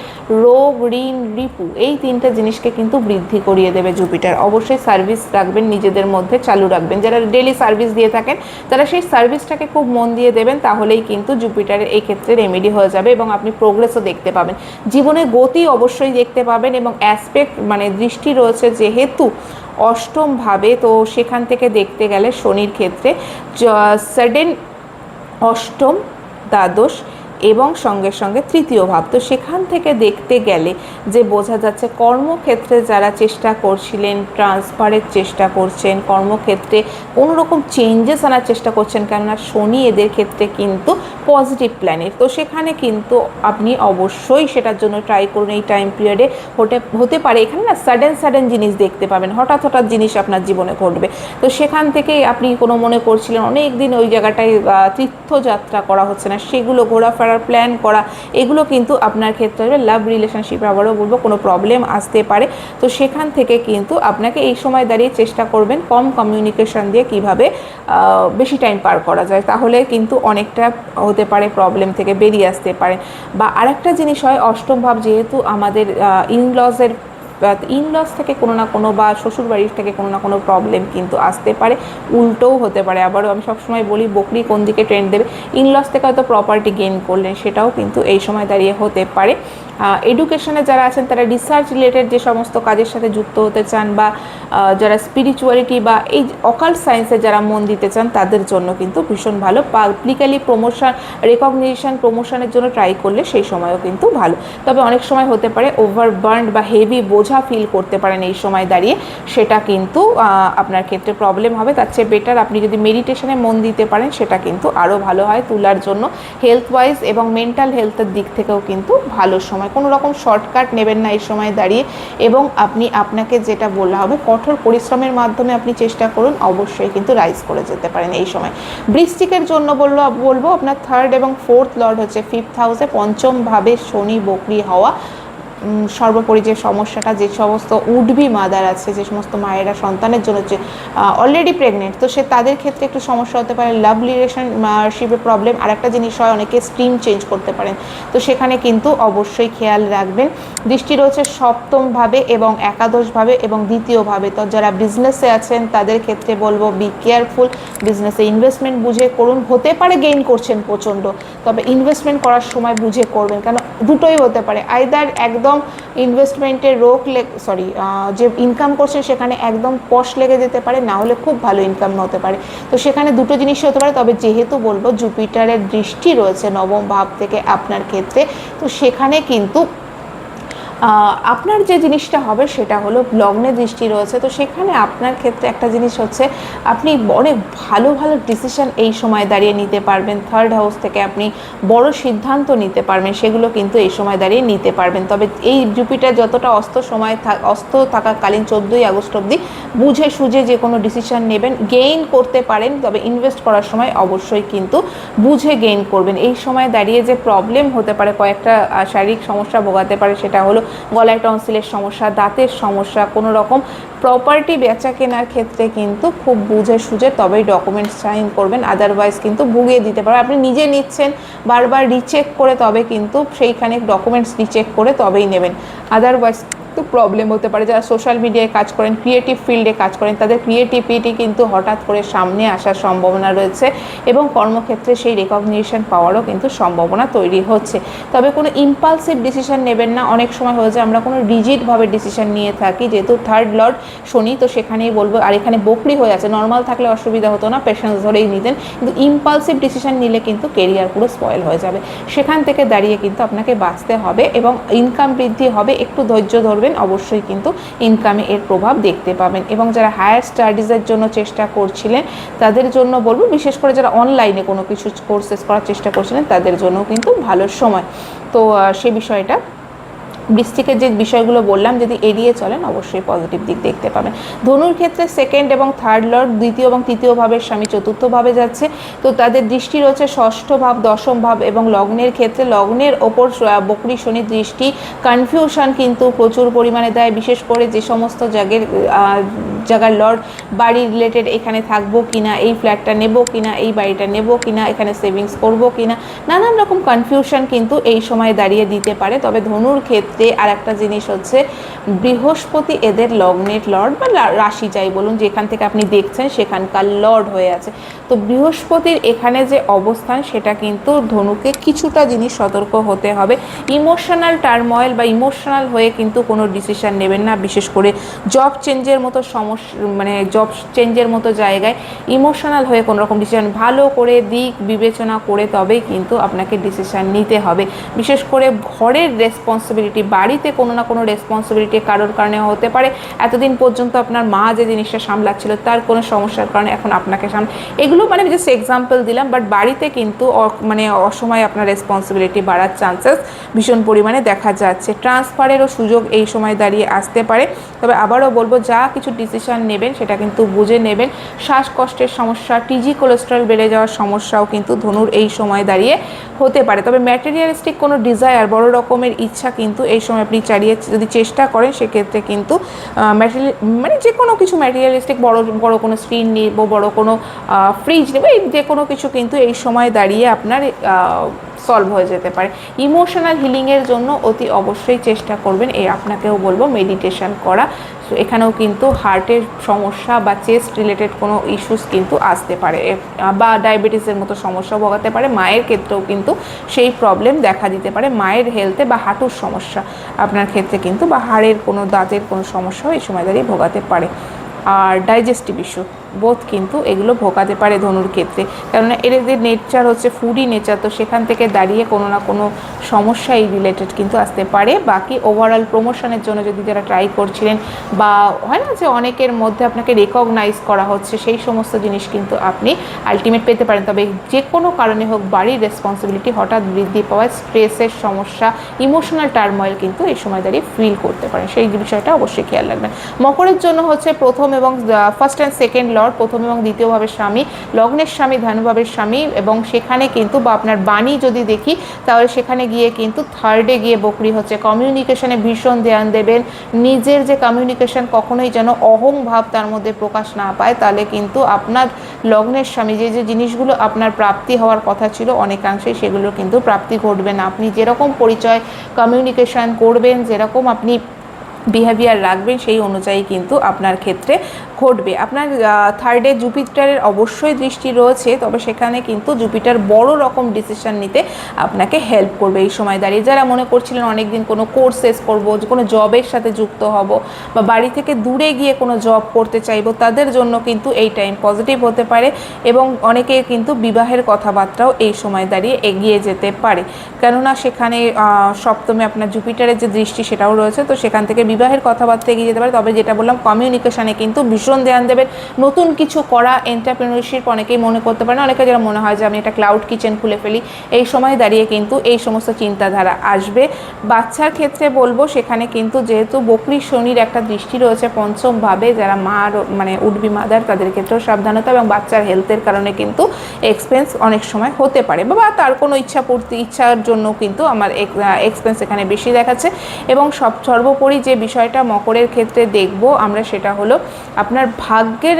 রোগ ঋণ রিপু এই তিনটে জিনিসকে কিন্তু বৃদ্ধি করিয়ে দেবে জুপিটার। অবশ্যই সার্ভিস রাখবেন, নিজেদের মধ্যে চালু রাখবেন। যারা ডেলি সার্ভিস দিয়ে থাকেন তারা সেই সার্ভিসটাকে খুব মন দিয়ে দেবেন, তাহলেই কিন্তু জুপিটারের এই ক্ষেত্রে রেমেডি হয়ে যাবে এবং আপনি প্রোগ্রেসও দেখতে পাবেন, জীবনে গতি অবশ্যই দেখতে পাবেন। এবং অ্যাসপেক্ট মানে দৃষ্টি রয়েছে যেহেতু অষ্টমভাবে, তো সেখান থেকে দেখতে গেলে শনির ক্ষেত্রে সাডেন অষ্টম, দ্বাদশ এবং সঙ্গে সঙ্গে তৃতীয় ভাব। তো সেখান থেকে দেখতে গেলে যে বোঝা যাচ্ছে কর্মক্ষেত্রে যারা চেষ্টা করছিলেন, ট্রান্সফারের চেষ্টা করছেন, কর্মক্ষেত্রে কোনো রকম চেঞ্জেস আনার চেষ্টা করছেন, কেননা শনি এদের ক্ষেত্রে কিন্তু পজিটিভ প্ল্যানেট। তো সেখানে কিন্তু আপনি অবশ্যই সেটার জন্য ট্রাই করুন এই টাইম পিরিয়ডে। হতে পারে এখানে না সাডেন জিনিস দেখতে পাবেন, হঠাৎ জীনিস আপনার জীবনে ঘটবে। তো সেখান থেকেই আপনি কোনো মনে করছিলেন অনেক দিন ওই জায়গাটায় তীর্থযাত্রা করা হচ্ছে না, সেগুলো ঘোরাফেরা প্ল্যান করা, এগুলো কিন্তু আপনার ক্ষেত্রে লাভ রিলেশনশিপে আবারও বলবো কোনো প্রবলেম আসতে পারে। তো সেখান থেকে কিন্তু আপনাকে এই সময় দাঁড়িয়ে চেষ্টা করবেন কম কমিউনিকেশন দিয়ে কিভাবে বেশি টাইম পার করা যায়, তাহলে কিন্তু অনেকটা হতে পারে প্রবলেম থেকে বেরিয়ে আসতে পারেন। বা আরেকটা জিনিস হয়, অষ্টম ভাব যেহেতু আমাদের ইনলস থেকে কোনো না কোনো বা শ্বশুর বাড়ির থেকে কোনো না কোনো প্রবলেম কিন্তু আসতে পারে, উল্টোও হতে পারে। আবারও আমি সবসময় বলি বকরি কোন দিকে ট্রেন্ড দেবে, ইনলস থেকে হয়তো প্রপার্টি গেইন করলেন, সেটাও কিন্তু এই সময় দাঁড়িয়ে হতে পারে। এডুকেশনে যারা আছেন তারা রিসার্চ রিলেটেড যে সমস্ত কাজের সাথে যুক্ত হতে চান, বা যারা স্পিরিচুয়ালিটি বা এই অকাল্ট সায়েন্সে যারা মন দিতে চান তাদের জন্য কিন্তু ভীষণ ভালো। পাবলিকালি প্রমোশন, রেকগনিশন, প্রমোশনের জন্য ট্রাই করলে সেই সময়ও কিন্তু ভালো। তবে অনেক সময় হতে পারে ওভারবার্ন বা হেভি বোঝা ফিল করতে পারেন এই সময় দাঁড়িয়ে, সেটা কিন্তু আপনার ক্ষেত্রে প্রবলেম হবে। তার চেয়ে বেটার আপনি যদি মেডিটেশনে মন দিতে পারেন সেটা কিন্তু আরও ভালো হয় তুলার জন্য। হেলথ ওয়াইজ এবং মেন্টাল হেলথের দিক থেকেও কিন্তু ভালো সময়, কোনো রকম শর্টকাট নেবেন না এই সময় দাঁড়িয়ে। এবং আপনাকে যেটা বলা হবে কঠোর পরিশ্রমের মাধ্যমে আপনি চেষ্টা করুন, অবশ্যই কিন্তু রাইজ করে যেতে পারেন এই সময়। বৃশ্চিকের জন্য বলবো আপনার 3rd এবং 4th লর্ড হচ্ছে 5th হাউসে, পঞ্চমভাবে শনি বকরি হওয়া সর্বোপরি যে সমস্যাটা, যে সমস্ত উডবি মাদার আছে, যে সমস্ত মায়েরা সন্তানের জন্য যে অলরেডি প্রেগনেন্ট, তো তাদের ক্ষেত্রে একটু সমস্যা হতে পারে। লাভ রিলেশনশিপে প্রবলেম। আর একটা জিনিস হয়, অনেকে স্ট্রিম চেঞ্জ করতে পারেন, তো সেখানে কিন্তু অবশ্যই খেয়াল রাখবেন। দৃষ্টি রয়েছে সপ্তমভাবে এবং একাদশভাবে এবং দ্বিতীয়ভাবে। তো যারা বিজনেসে আছেন তাদের ক্ষেত্রে বলবো বি কেয়ারফুল, বিজনেসে ইনভেস্টমেন্ট বুঝে করুন। হতে পারে গেইন করছেন প্রচণ্ড, তবে ইনভেস্টমেন্ট করার সময় বুঝে করবেন, কেন দুটোই হতে পারে। আইদার একদম ইনভেস্টমেন্টের যে ইনকাম করছেন সেখানে একদম পশ লেগে যেতে পারে, না হলে খুব ভালো ইনকাম হতে পারে। তো সেখানে দুটো জিনিসই হতে পারে। তবে যেহেতু বলবো জুপিটারের দৃষ্টি রয়েছে নবম ভাব থেকে আপনার ক্ষেত্রে, তো সেখানে কিন্তু আপনার যে জিনিসটা হবে সেটা হলো লগ্নে দৃষ্টি রয়েছে, তো সেখানে আপনার ক্ষেত্রে একটা জিনিস হচ্ছে, আপনি অনেক ভালো ভালো ডিসিশন এই সময় দাঁড়িয়ে নিতে পারবেন। থার্ড হাউস থেকে আপনি বড় সিদ্ধান্ত নিতে পারবেন, সেগুলো কিন্তু এই সময় দাঁড়িয়ে নিতে পারবেন। তবে এই জুপিটার যতটা অস্ত থাকাকালীন 14ই আগস্ট অবধি বুঝে সুঝে যে কোনো ডিসিশন নেবেন, গেইন করতে পারেন। তবে ইনভেস্ট করার সময় অবশ্যই কিন্তু বুঝে গেইন করবেন। এই সময় দাঁড়িয়ে যে প্রবলেম হতে পারে, কয়েকটা শারীরিক সমস্যা ভোগাতে পারে, সেটা হলো গলায় টনসিলের সমস্যা, দাঁতের সমস্যা, কোনো রকম প্রপার্টি বেচা কেনার ক্ষেত্রে কিন্তু খুব বুঝে সুঝে তবেই ডকুমেন্টস সাইন করবেন, আদারওয়াইজ কিন্তু ভুগিয়ে দিতে পারে। আপনি নিজে নিচ্ছেন, বারবার রিচেক করে তবে কিন্তু সেইখানে ডকুমেন্টস রিচেক করে তবেই নেবেন, আদারওয়াইজ তো প্রবলেম হতে পারে। যারা সোশ্যাল মিডিয়ায় কাজ করেন, ক্রিয়েটিভ ফিল্ডে কাজ করেন, তাদের ক্রিয়েটিভিটি কিন্তু হঠাৎ করে সামনে আসার সম্ভাবনা রয়েছে এবং কর্মক্ষেত্রে সেই রেকগনিশন পাওয়ারও কিন্তু সম্ভাবনা তৈরি হচ্ছে। তবে কোনো ইম্পালসিভ ডিসিশন নেবেন না। অনেক সময় হয়ে যায় আমরা কোনো রিজিডভাবে ডিসিশন নিয়ে থাকি, যেহেতু থার্ড লর্ড শনি, তো সেখানেই বলবো। আর এখানে বকরি হয়ে আছে, নর্মাল থাকলে অসুবিধা হতো না, পেশেন্স ধরেই নিতেন, কিন্তু ইম্পালসিভ ডিসিশন নিলে কিন্তু কেরিয়ার পুরো স্পয়েল হয়ে যাবে। সেখান থেকে দাঁড়িয়ে কিন্তু আপনাকে বাঁচতে হবে এবং ইনকাম বৃদ্ধি হবে। একটু ধৈর্য ধরবেন, অবশ্যই কিন্তু ইনকামে এর প্রভাব দেখতে পাবেন। এবং যারা হায়ার স্টাডিজের জন্য চেষ্টা করছিলেন তাদের জন্য বলবো, বিশেষ করে যারা অনলাইনে কোনো কিছু কোর্সেস করার চেষ্টা করছিলেন তাদের জন্য কিন্তু ভালো সময়। তো সে বিষয়টা, বৃশ্চিকের যে বিষয়গুলো বললাম যদি এড়িয়ে চলেন অবশ্যই পজিটিভ দিক দেখতে পাবেন। ধনুর ক্ষেত্রে সেকেন্ড এবং থার্ড লর্ড দ্বিতীয় এবং তৃতীয় ভাবের স্বামী চতুর্থ ভাবে যাচ্ছে, তো তাদের দৃষ্টি রয়েছে ষষ্ঠ ভাব, দশম ভাব এবং লগ্নের ক্ষেত্রে। লগ্নের ওপর বকরি শনির দৃষ্টি কনফিউশন কিন্তু প্রচুর পরিমাণে দেয়, বিশেষ করে যে সমস্ত জায়গার লর্ড বাড়ি রিলেটেড, এখানে থাকবো কিনা, এই ফ্ল্যাটটা নেব কিনা, এই বাড়িটা নেব কিনা, এখানে সেভিংস করব কিনা, নানান রকম কনফিউশন কিন্তু এই সময় দাঁড়িয়ে দিতে পারে। তবে ধনুর ক্ষেত্রে আর একটা জিনিস হচ্ছে, বৃহস্পতি এদের লগ্নের লর্ড বা রাশি যাই বলুন, যেখান থেকে আপনি দেখছেন সেখানকার লর্ড হয়ে আছে। তো বৃহস্পতির এখানে যে অবস্থান সেটা কিন্তু ধনুকে কিছুটা জিনিস সতর্ক হতে হবে। ইমোশনাল টার্ময়েল বা ইমোশনাল হয়ে কিন্তু কোনো ডিসিশন নেবেন না, বিশেষ করে জব চেঞ্জের মতো জব চেঞ্জের মতো জায়গায় ইমোশনাল হয়ে কোনো রকম ডিসিশন ভালো করে দিক বিবেচনা করে তবেই কিন্তু আপনাকে ডিসিশন নিতে হবে। বিশেষ করে ঘরের রেসপন্সিবিলিটি, বাড়িতে কোনো না কোনো রেসপন্সিবিলিটি কারোর কারণে হতে পারে। এতদিন পর্যন্ত আপনার মা যে জিনিসটা সামলাচ্ছিল তার কোনো সমস্যার কারণে এখন আপনাকে এগুলো জাস্ট এক্সাম্পল দিলাম, বাট বাড়িতে কিন্তু অসময়ে আপনার রেসপন্সিবিলিটি বাড়ার চান্সেস ভীষণ পরিমাণে দেখা যাচ্ছে। ট্রান্সফারেরও সুযোগ এই সময় দাঁড়িয়ে আসতে পারে। তবে আবারও বলবো, যা কিছু ডিসিশন নেবেন সেটা কিন্তু বুঝে নেবেন। শ্বাসকষ্টের সমস্যা, টিজি কোলেস্ট্রল বেড়ে যাওয়ার সমস্যাও কিন্তু ধনুর এই সময় দাঁড়িয়ে হতে পারে। তবে ম্যাটেরিয়ালিস্টিক কোনো ডিজায়ার, বড় রকমের ইচ্ছা কিন্তু এই সময় আপনি যদি চেষ্টা করেন সেক্ষেত্রে কিন্তু যে কোনো কিছু ম্যাটেরিয়ালিস্টিক, বড় কোনো স্ক্রিন নেব, বড় কোনো ফ্রিজ নেব, এই যে কোনো কিছু কিন্তু এই সময় দাঁড়িয়ে আপনার সলভ হয়ে যেতে পারে। ইমোশনাল হিলিংয়ের জন্য অতি অবশ্যই চেষ্টা করবেন। আপনাকেও বলবো মেডিটেশন করা। তো এখানেও কিন্তু হার্টের সমস্যা বা চেস্ট রিলেটেড কোনো ইস্যুস কিন্তু আসতে পারে, বা ডায়াবেটিসের মতো সমস্যা ভোগাতে পারে। মায়ের ক্ষেত্রেও কিন্তু সেই প্রবলেম দেখা দিতে পারে, মায়ের হেলথে বা হাঁটুর সমস্যা আপনার ক্ষেত্রে কিন্তু, বা হাড়ের কোনো দাঁতের কোনো সমস্যাও এই সময় দাঁড়িয়ে ভোগাতে পারে। আর ডাইজেস্টিভ ইস্যু বোধ কিন্তু এগুলো ভোগাতে পারে ধনুর ক্ষেত্রে, কেননা এদের নেচার হচ্ছে ফুডি নেচার, তো সেখান থেকে দাঁড়িয়ে কোনো না কোনো সমস্যা এই রিলেটেড কিন্তু আসতে পারে। বাকি ওভারঅল প্রমোশনের জন্য যদি যারা ট্রাই করছিলেন, বা হয় না যে অনেকের মধ্যে আপনাকে রেকগনাইজ করা হচ্ছে, সেই সমস্ত জিনিস কিন্তু আপনি আলটিমেট পেতে পারেন। তবে যে কোনো কারণে হোক বাড়ির রেসপন্সিবিলিটি হঠাৎ বৃদ্ধি পাওয়া, স্ট্রেসের সমস্যা, ইমোশনাল টার্ময়েল কিন্তু এই সময় দাঁড়িয়ে ফিল করতে পারেন, সেই বিষয়টা অবশ্যই খেয়াল রাখবেন। মকরের জন্য হচ্ছে প্রথম এবং ফার্স্ট অ্যান্ড সেকেন্ড লর্ড প্রথম এবং দ্বিতীয় ভাবের স্বামী, লগ্নের স্বামী, ধনুভাবের স্বামী, এবং সেখানে কিন্তু বা আপনার বাণী যদি দেখি তাহলে সেখানে গিয়ে কিন্তু থার্ডে গিয়ে বকরি হচ্ছে। কমিউনিকেশনে ভীষণ ধ্যান দেবেন, নিজের যে কমিউনিকেশন কখনোই যেন অহং ভাব তার মধ্যে প্রকাশ না পায়, তাহলে কিন্তু আপনার লগ্নের স্বামী যে যে জিনিসগুলো আপনার প্রাপ্তি হওয়ার কথা ছিল অনেকাংশেই সেগুলো কিন্তু প্রাপ্তি ঘটবে না। আপনি যেরকম পরিচয় কমিউনিকেশন করবেন, যেরকম আপনি বিহেভিয়ার রাখবেন সেই অনুযায়ী কিন্তু আপনার ক্ষেত্রে ঘটবে। আপনার থার্ডে জুপিটারের অবশ্যই দৃষ্টি রয়েছে, তবে সেখানে কিন্তু জুপিটার বড় রকম ডিসিশন নিতে আপনাকে হেল্প করবে এই সময় দাঁড়িয়ে। যারা মনে করছিলেন অনেকদিন কোনো কোর্স শেষ করবো, কোনো জবের সাথে যুক্ত হব বা বাড়ি থেকে দূরে গিয়ে কোনো জব করতে চাইবো, তাদের জন্য কিন্তু এই টাইম পজিটিভ হতে পারে এবং অনেকে কিন্তু বিবাহের কথাবার্তাও এই সময় দাঁড়িয়ে এগিয়ে যেতে পারে, কেননা সেখানে সপ্তমে আপনার জুপিটারের যে দৃষ্টি সেটাও রয়েছে, তো সেখান থেকে বিবাহের কথাবার্তা এগিয়ে যেতে পারে। তবে যেটা বললাম কমিউনিকেশানে কিন্তু ভীষণ ধ্যান দেবেন, নতুন কিছু করা, এন্টারপ্রেনারশিপ অনেকেই মনে করতে পারেন, অনেকে যারা মনে হয় যে আমি একটা ক্লাউড কিচেন খুলে ফেলি, এই সময় দাঁড়িয়ে কিন্তু এই সমস্ত চিন্তাধারা আসবে। বাচ্চার ক্ষেত্রে বলবো সেখানে কিন্তু যেহেতু বকরি শনির একটা দৃষ্টি রয়েছে পঞ্চম ভাবে, যারা মার মানে উডবি মাদার তাদের ক্ষেত্রেও সাবধানতা, এবং বাচ্চার হেলথের কারণে কিন্তু এক্সপেন্স অনেক সময় হতে পারে, বা তার কোনো ইচ্ছার জন্য কিন্তু আমার এক্সপেন্স এখানে বেশি দেখাচ্ছে। এবং সর্বোপরি যে বিষয়টা মকরের ক্ষেত্রে দেখব আমরা সেটা হলো আপনার ভাগ্যের,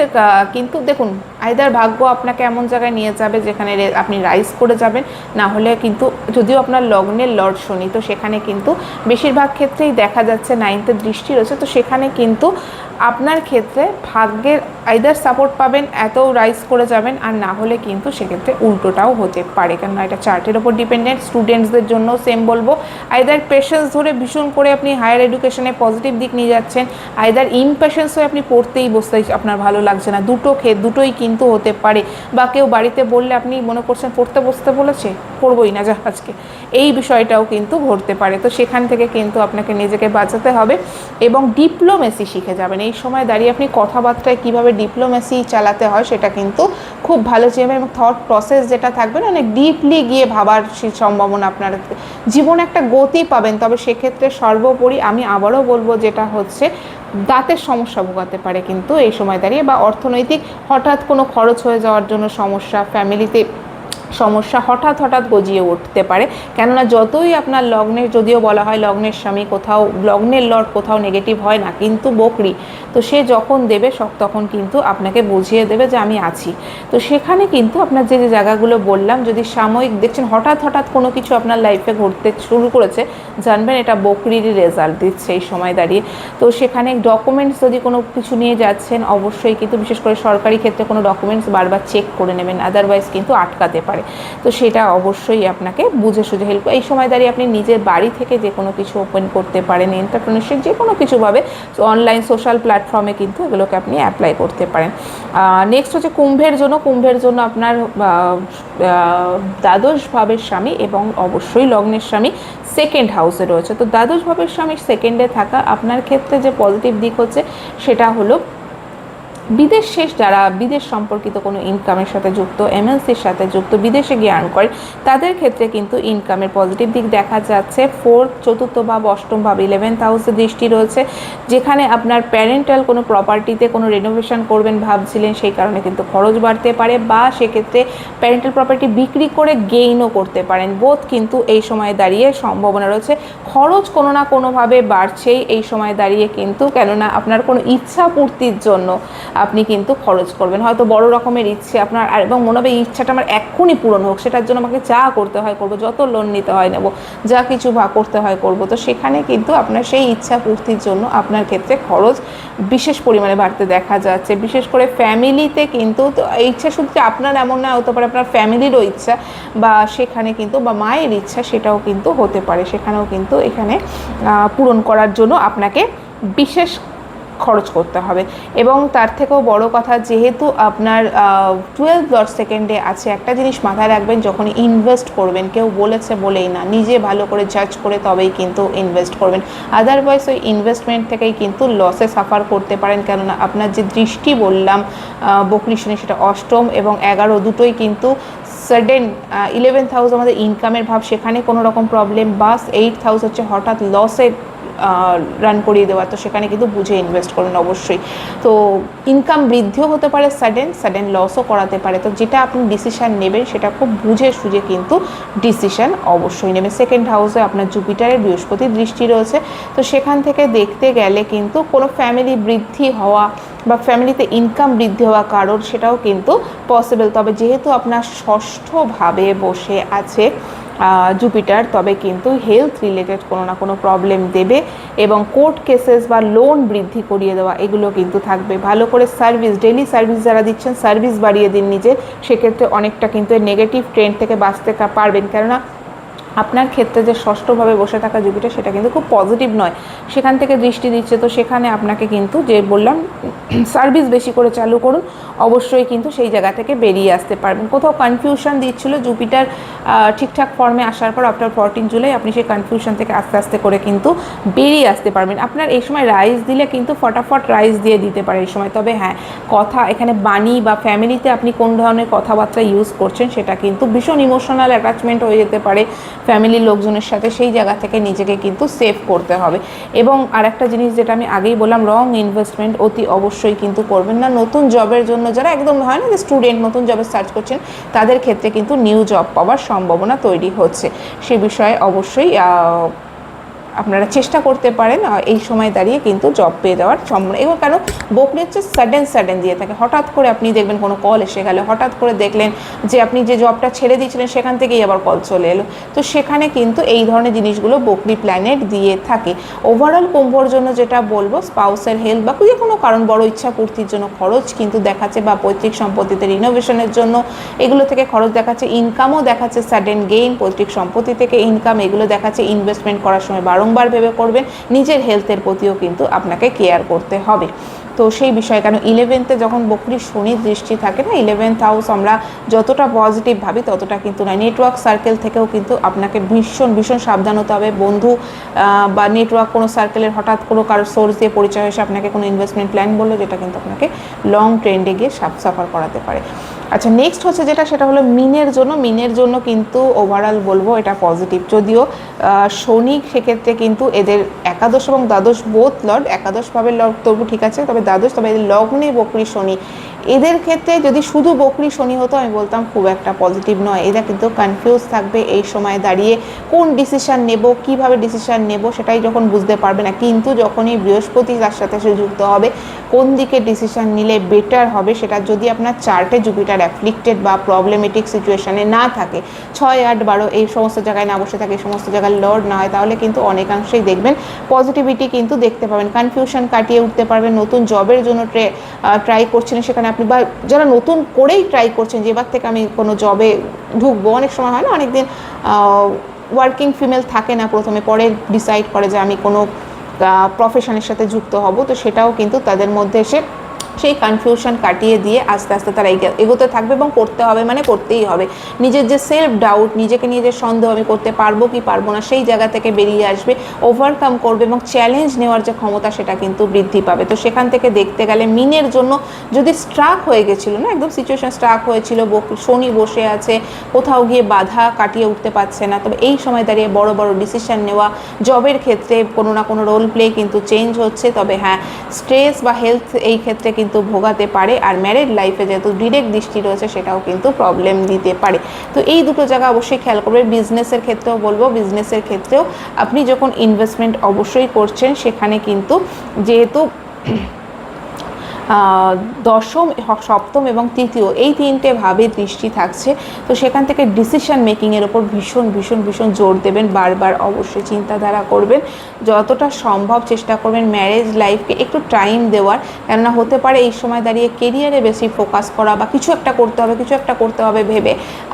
কিন্তু দেখুন আইদার ভাগ্য আপনাকে এমন জায়গায় নিয়ে যাবে যেখানে আপনি রাইজ করে যাবেন, না হলে কিন্তু যদিও আপনার লগ্নের লর্ড শনি, তো সেখানে কিন্তু বেশিরভাগ ক্ষেত্রেই দেখা যাচ্ছে নাইনথের দৃষ্টি রয়েছে, তো সেখানে কিন্তু আপনার ক্ষেত্রে ভাগ্যের আইদার সাপোর্ট পাবেন, এত রাইজ করে যাবেন, আর না হলে কিন্তু সেক্ষেত্রে উল্টোটাও হতে পারে, কেননা এটা চার্টের ওপর ডিপেন্ডেন্ট। স্টুডেন্টসদের জন্য সেম বলবো, আইদার পেশেন্স ধরে ভীষণ করে আপনি হায়ার এডুকেশনে পজিটিভ দিক নিয়ে যাচ্ছেন, আইদার ইমপেশেন্স হয়ে আপনি পড়তেই বসতেই আপনার ভালো লাগছে না, দুটোই কিন্তু হতে পারে। বা কেউ বাড়িতে বললে আপনি মনে করছেন পড়তে বসতে বলেছে, পড়বই না যা আজকে, এই বিষয়টাও কিন্তু ঘটতে পারে। তো সেখান থেকে কিন্তু আপনাকে নিজেকে বাঁচাতে হবে এবং ডিপ্লোমেসি শিখে যাবেন এই সময় দাঁড়িয়ে। আপনি কথাবার্তায় কীভাবে ডিপ্লোমেসি চালাতে হয় সেটা কিন্তু খুব ভালো চেয়ে, এবং থট প্রসেস যেটা থাকবে না, অনেক ডিপলি গিয়ে ভাবার সেই সম্ভাবনা আপনার জীবনে একটা গতি পাবেন। তবে সেক্ষেত্রে সর্বোপরি আমি আবারও বলবো যেটা হচ্ছে দাঁতের সমস্যা ভোগাতে পারে কিন্তু এই সময় দাঁড়িয়ে, বা অর্থনৈতিক হঠাৎ কোনো খরচ হয়ে যাওয়ার জন্য সমস্যা, ফ্যামিলিতে সমস্যা হঠাৎ গজিয়ে উঠতে পারে, কেননা যতই আপনার লগ্নের, যদিও বলা হয় লগ্নের স্বামী কোথাও, লগ্নের লর্ড কোথাও নেগেটিভ হয় না, কিন্তু বকরি তো সে যখন দেবে তখন কিন্তু আপনাকে বুঝিয়ে দেবে যে আমি আছি। তো সেখানে কিন্তু আপনার যে জায়গাগুলো বললাম, যদি সাময়িক দেখছেন হঠাৎ কোনো কিছু আপনার লাইফে ঘটতে শুরু করেছে, জানবেন এটা বকরিরই রেজাল্ট দিচ্ছে এই সময় দাঁড়িয়ে। তো সেখানে ডকুমেন্টস যদি কোনো কিছু নিয়ে যাচ্ছেন, অবশ্যই কিন্তু বিশেষ করে সরকারি ক্ষেত্রে কোনো ডকুমেন্টস বারবার চেক করে নেবেন, আদারওয়াইজ কিন্তু আটকাতে পারে। তো সেটা অবশ্যই আপনাকে বুঝে সুঝে হেল্প। এই সময় দাঁড়িয়ে আপনি নিজের বাড়ি থেকে যে কোনো কিছু ওপেন করতে পারেন, এন্টারপ্রেনারশিপ যে কোনো কিছুভাবে অনলাইন সোশ্যাল প্ল্যাটফর্মে কিন্তু এগুলোকে আপনি অ্যাপ্লাই করতে পারেন। নেক্সট হচ্ছে কুম্ভের জন্য আপনার দ্বাদশ ভাবের স্বামী এবং অবশ্যই লগ্নের স্বামী সেকেন্ড হাউসে রয়েছে। তো দ্বাদশ ভাবের স্বামী সেকেন্ডে থাকা আপনার ক্ষেত্রে যে পজিটিভ দিক হচ্ছে সেটা হলো যারা বিদেশ সম্পর্কিত কোনো ইনকামের সাথে যুক্ত, এমএনসির সাথে যুক্ত, বিদেশে গিয়ে আর্ন করেন, তাদের ক্ষেত্রে কিন্তু ইনকামের পজিটিভ দিক দেখা যাচ্ছে। চতুর্থ ভাব, অষ্টম ভাব, 11th হাউসে দৃষ্টি রয়েছে, যেখানে আপনার প্যারেন্টাল কোনো প্রপার্টিতে কোনো রেনোভেশন করবেন ভাবছিলেন, সেই কারণে কিন্তু খরচ বাড়তে পারে, বা সেক্ষেত্রে প্যারেন্টাল প্রপার্টি বিক্রি করে গেইনও করতে পারেন। বোধ কিন্তু এই সময় দাঁড়িয়ে সম্ভাবনা রয়েছে। খরচ কোনো না কোনোভাবে বাড়ছেই এই সময় দাঁড়িয়ে কিন্তু, কেননা আপনার কোনো ইচ্ছা পূর্তির জন্য আপনি কিন্তু খরচ করবেন, হয়তো বড় রকমের ইচ্ছে আপনার, এবং মনে হবে ইচ্ছাটা আমার এক্ষুনি পূরণ হোক, সেটার জন্য আমাকে যা করতে হয় করবো, যত লোন নিতে হয় নেব, যা কিছু করতে হয় করবো। তো সেখানে কিন্তু আপনার সেই ইচ্ছা পূর্তির জন্য আপনার ক্ষেত্রে খরচ বিশেষ পরিমাণে বাড়তে দেখা যাচ্ছে। বিশেষ করে ফ্যামিলিতে কিন্তু, তো ইচ্ছা শুধু আপনার এমন না, হতে পারে আপনার ফ্যামিলিরও ইচ্ছা, বা সেখানে কিন্তু বা মায়ের ইচ্ছা সেটাও কিন্তু হতে পারে, সেখানেও কিন্তু এখানে পূরণ করার জন্য আপনাকে বিশেষ খরচ করতে হবে। এবং তার থেকেও বড় কথা, যেহেতু আপনার 12th লর্ড সেকেন্ডে আছে, একটা জিনিস মাথায় রাখবেন, যখন ইনভেস্ট করবেন, কেউ বলেছে বলেই না, নিজে ভালো করে জাজ করে তবেই কিন্তু ইনভেস্ট করবেন, আদারওয়াইজ ওই ইনভেস্টমেন্ট থেকেই কিন্তু লসে সাফার করতে পারেন। কেননা আপনার যে দৃষ্টি বললাম বকরি শনি, সেটা অষ্টম এবং 11 দুটোই কিন্তু সাডেন, 11th হাউস আমাদের ইনকামের ভাব, সেখানে কোনো রকম প্রবলেম, বাস 8th হাউস হচ্ছে হঠাৎ লসের রান করিয়ে দেওয়া, তো সেখানে কিন্তু বুঝে ইনভেস্ট করুন অবশ্যই। তো ইনকাম বৃদ্ধিও হতে পারে, সাডেন লসও করাতে পারে। তো যেটা আপনি ডিসিশান নেবেন সেটা খুব বুঝে সুঝে কিন্তু ডিসিশান অবশ্যই নেবেন। সেকেন্ড হাউসে আপনার জুপিটারের বৃহস্পতির দৃষ্টি রয়েছে, তো সেখান থেকে দেখতে গেলে কিন্তু কোনো ফ্যামিলি বৃদ্ধি হওয়া বা ফ্যামিলিতে ইনকাম বৃদ্ধি হওয়া কারণ সেটাও কিন্তু পসিবল। তবে যেহেতু আপনার ষষ্ঠভাবে বসে আছে জুপিটার, তবে কিন্তু হেলথ রিলেটেড কোনো না কোনো প্রবলেম দেবে এবং কোর্ট কেসেস বা লোন বৃদ্ধি করিয়ে দেওয়া এগুলো কিন্তু থাকবে। ভালো করে সার্ভিস, ডেইলি সার্ভিস যারা দিচ্ছেন সার্ভিস বাড়িয়ে দিন নিজের, সেক্ষেত্রে অনেকটা কিন্তু নেগেটিভ ট্রেন্ড থেকে বাঁচতে পারবেন। কেননা আপনার ক্ষেত্রে যে ষষ্ঠভাবে বসে থাকা জুপিটার সেটা কিন্তু খুব পজিটিভ নয়, সেখান থেকে দৃষ্টি দিচ্ছে। তো সেখানে আপনাকে কিন্তু যে বললাম সার্ভিস বেশি করে চালু করুন, অবশ্যই কিন্তু সেই জায়গা থেকে বেরিয়ে আসতে পারবেন। কোথাও কনফিউশন দিচ্ছিল জুপিটার ঠিকঠাক ফর্মে আসার পর আফটার 14 জুলাই আপনি সেই কনফিউশন থেকে আস্তে আস্তে করে কিন্তু বেরিয়ে আসতে পারবেন। আপনার এই সময় রাইজ দিলে কিন্তু ফটাফট রাইজ দিয়ে দিতে পারে এই সময়। তবে হ্যাঁ, কথা এখানে বাণী বা ফ্যামিলিতে আপনি কোন ধরনের কথাবার্তা ইউজ করছেন সেটা কিন্তু ভীষণ ইমোশনাল অ্যাটাচমেন্ট হয়ে যেতে পারে ফ্যামিলির লোকজনের সাথে, সেই জায়গা থেকে নিজেকে কিন্তু সেভ করতে হবে। এবং আরেকটা জিনিস যেটা আমি আগেই বললাম, রং ইনভেস্টমেন্ট অতি অবশ্যই কিন্তু করবেন না। নতুন জবের জন্য যারা একদম হয় না যে স্টুডেন্ট নতুন জবে সার্চ করছেন, তাদের ক্ষেত্রে কিন্তু নিউ জব পাওয়ার সম্ভাবনা তৈরি হচ্ছে, সে বিষয়ে অবশ্যই আপনারা চেষ্টা করতে পারেন এই সময় দাঁড়িয়ে কিন্তু জব পেয়ে যাওয়ার সম্ভাবনা। এবং কেন বকরি হচ্ছে সাডেন দিয়ে থাকে, হঠাৎ করে আপনি দেখবেন কোনো কল এসে গেলে, হঠাৎ করে দেখলেন যে আপনি যে জবটা ছেড়ে দিয়েছিলেন সেখান থেকেই আবার কল চলে এলো, তো সেখানে কিন্তু এই ধরনের জিনিসগুলো বকরি প্ল্যানেট দিয়ে থাকে। ওভারঅল কুম্ভর জন্য যেটা বলবো, স্পাউসের হেল্প বা যে কোনো কারণ বড় ইচ্ছা পূর্তির জন্য খরচ কিন্তু দেখাচ্ছে, বা পৈতৃক সম্পত্তিতে রিনোভেশনের জন্য এগুলো থেকে খরচ দেখাচ্ছে। ইনকামও দেখাচ্ছে সাডেন গেইন, পৈতৃক সম্পত্তি থেকে ইনকাম এগুলো দেখাচ্ছে। ইনভেস্টমেন্ট করার সময় বারংবার ভেবে করবেন, নিজের হেলথের প্রতিও কিন্তু আপনাকে কেয়ার করতে হবে। তো সেই বিষয়ে কেন 11th যখন বকরি শনির দৃষ্টি থাকে না, 11th হাউস আমরা যতটা পজিটিভ ভাবি ততটা কিন্তু নয়। নেটওয়ার্ক সার্কেল থেকেও কিন্তু আপনাকে ভীষণ সাবধান হতে হবে। বন্ধু বা নেটওয়ার্ক কোনো সার্কেলের হঠাৎ কোনো কারো সোর্স দিয়ে পরিচয় এসে আপনাকে কোনো ইনভেস্টমেন্ট প্ল্যান বললো, যেটা কিন্তু আপনাকে লং ট্রেন্ডে গিয়ে সাফার করাতে পারে। আচ্ছা, নেক্সট হচ্ছে যেটা, সেটা হলো মিনের জন্য কিন্তু ওভারঅল বলবো এটা পজিটিভ। যদিও শনি সেক্ষেত্রে কিন্তু এদের একাদশ এবং দ্বাদশ বোথ লর্ড, একাদশভাবে লর্ড তবু ঠিক আছে, তবে দ্বাদশ, তবে এদের লগ্নে বকরি শনি, এদের ক্ষেত্রে যদি শুধু বকরি শনি হতো আমি বলতাম খুব একটা পজিটিভ নয়। এরা কিন্তু কনফিউজ থাকবে এই সময় দাঁড়িয়ে, কোন ডিসিশান নেব, কিভাবে ডিসিশান নেব সেটাই যখন বুঝতে পারবে না। কিন্তু যখনই বৃহস্পতি তার সাথে সে যুক্ত হবে, কোন দিকে ডিসিশান নিলে বেটার হবে সেটা যদি আপনার চার্টে জুপিটার অ্যাফ্লিক্টেড বা প্রবলেমেটিক সিচুয়েশানে না থাকে, 6, 8, 12 এই সমস্ত জায়গায় না বসে থাকে, এই সমস্ত জায়গায় লর্ড না হয়, তাহলে কিন্তু অনেকাংশেই দেখবেন পজিটিভিটি কিন্তু দেখতে পাবেন। কনফিউশন কাটিয়ে উঠতে পারবেন। নতুন জবের জন্য ট্রাই করছিলেন, সেখানে আপনি বা যারা নতুন করেই ট্রাই করছেন যে এবার থেকে আমি কোনো জবে ঢুকবো, অনেক সময় হয় না অনেকদিন ওয়ার্কিং ফিমেল থাকে না, প্রথমে পরে ডিসাইড করে যে আমি কোনো প্রফেশনের সাথে যুক্ত হব, তো সেটাও কিন্তু তাদের মধ্যে এসে সেই কনফিউশন কাটিয়ে দিয়ে আস্তে আস্তে তারা এগোতে থাকবে এবং করতে হবে, মানে করতেই হবে। নিজের যে সেলফ ডাউট, নিজেকে নিয়ে যে সন্দেহ আমি করতে পারবো কি পারবো না, সেই জায়গা থেকে বেরিয়ে আসবে, ওভারকাম করবে এবং চ্যালেঞ্জ নেওয়ার যে ক্ষমতা সেটা কিন্তু বৃদ্ধি পাবে। তো সেখান থেকে দেখতে গেলে মিনের জন্য যদি স্ট্রাক হয়ে গেছিলো না, একদম সিচুয়েশন স্ট্রাক হয়েছিল, শনি বসে আছে, কোথাও গিয়ে বাধা কাটিয়ে উঠতে পারছে না, তবে এই সময় দাঁড়িয়ে বড় ডিসিশন নেওয়া, জবের ক্ষেত্রে কোনো না কোনো রোল প্লে কিন্তু চেঞ্জ হচ্ছে। তবে হ্যাঁ, স্ট্রেস বা হেলথ এই ক্ষেত্রে কিন্তু ভোগাতে পারে। আর ম্যারিড লাইফে যেহেতু ডিরেক্ট দৃষ্টি রয়েছে সেটাও কিন্তু প্রবলেম দিতে পারে। তো এই দুটো জায়গা অবশ্যই খেয়াল করবে। বিজনেসের ক্ষেত্রেও বলবো, বিজনেসের ক্ষেত্রেও আপনি যখন ইনভেস্টমেন্ট অবশ্যই করছেন, সেখানে কিন্তু যেহেতু দশম, সপ্তম এবং তৃতীয় এই তিনটে ভাবে দৃষ্টি থাকছে, তো সেখান থেকে ডিসিশন মেকিংয়ের ওপর ভীষণ জোর দেবেন। বারবার অবশ্যই চিন্তাধারা করবেন, যতটা সম্ভব চেষ্টা করবেন ম্যারেজ লাইফকে একটু টাইম দেওয়ার। কেননা হতে পারে এই সময় দাঁড়িয়ে কেরিয়ারে বেশি ফোকাস করা বা কিছু একটা করতে হবে ভেবে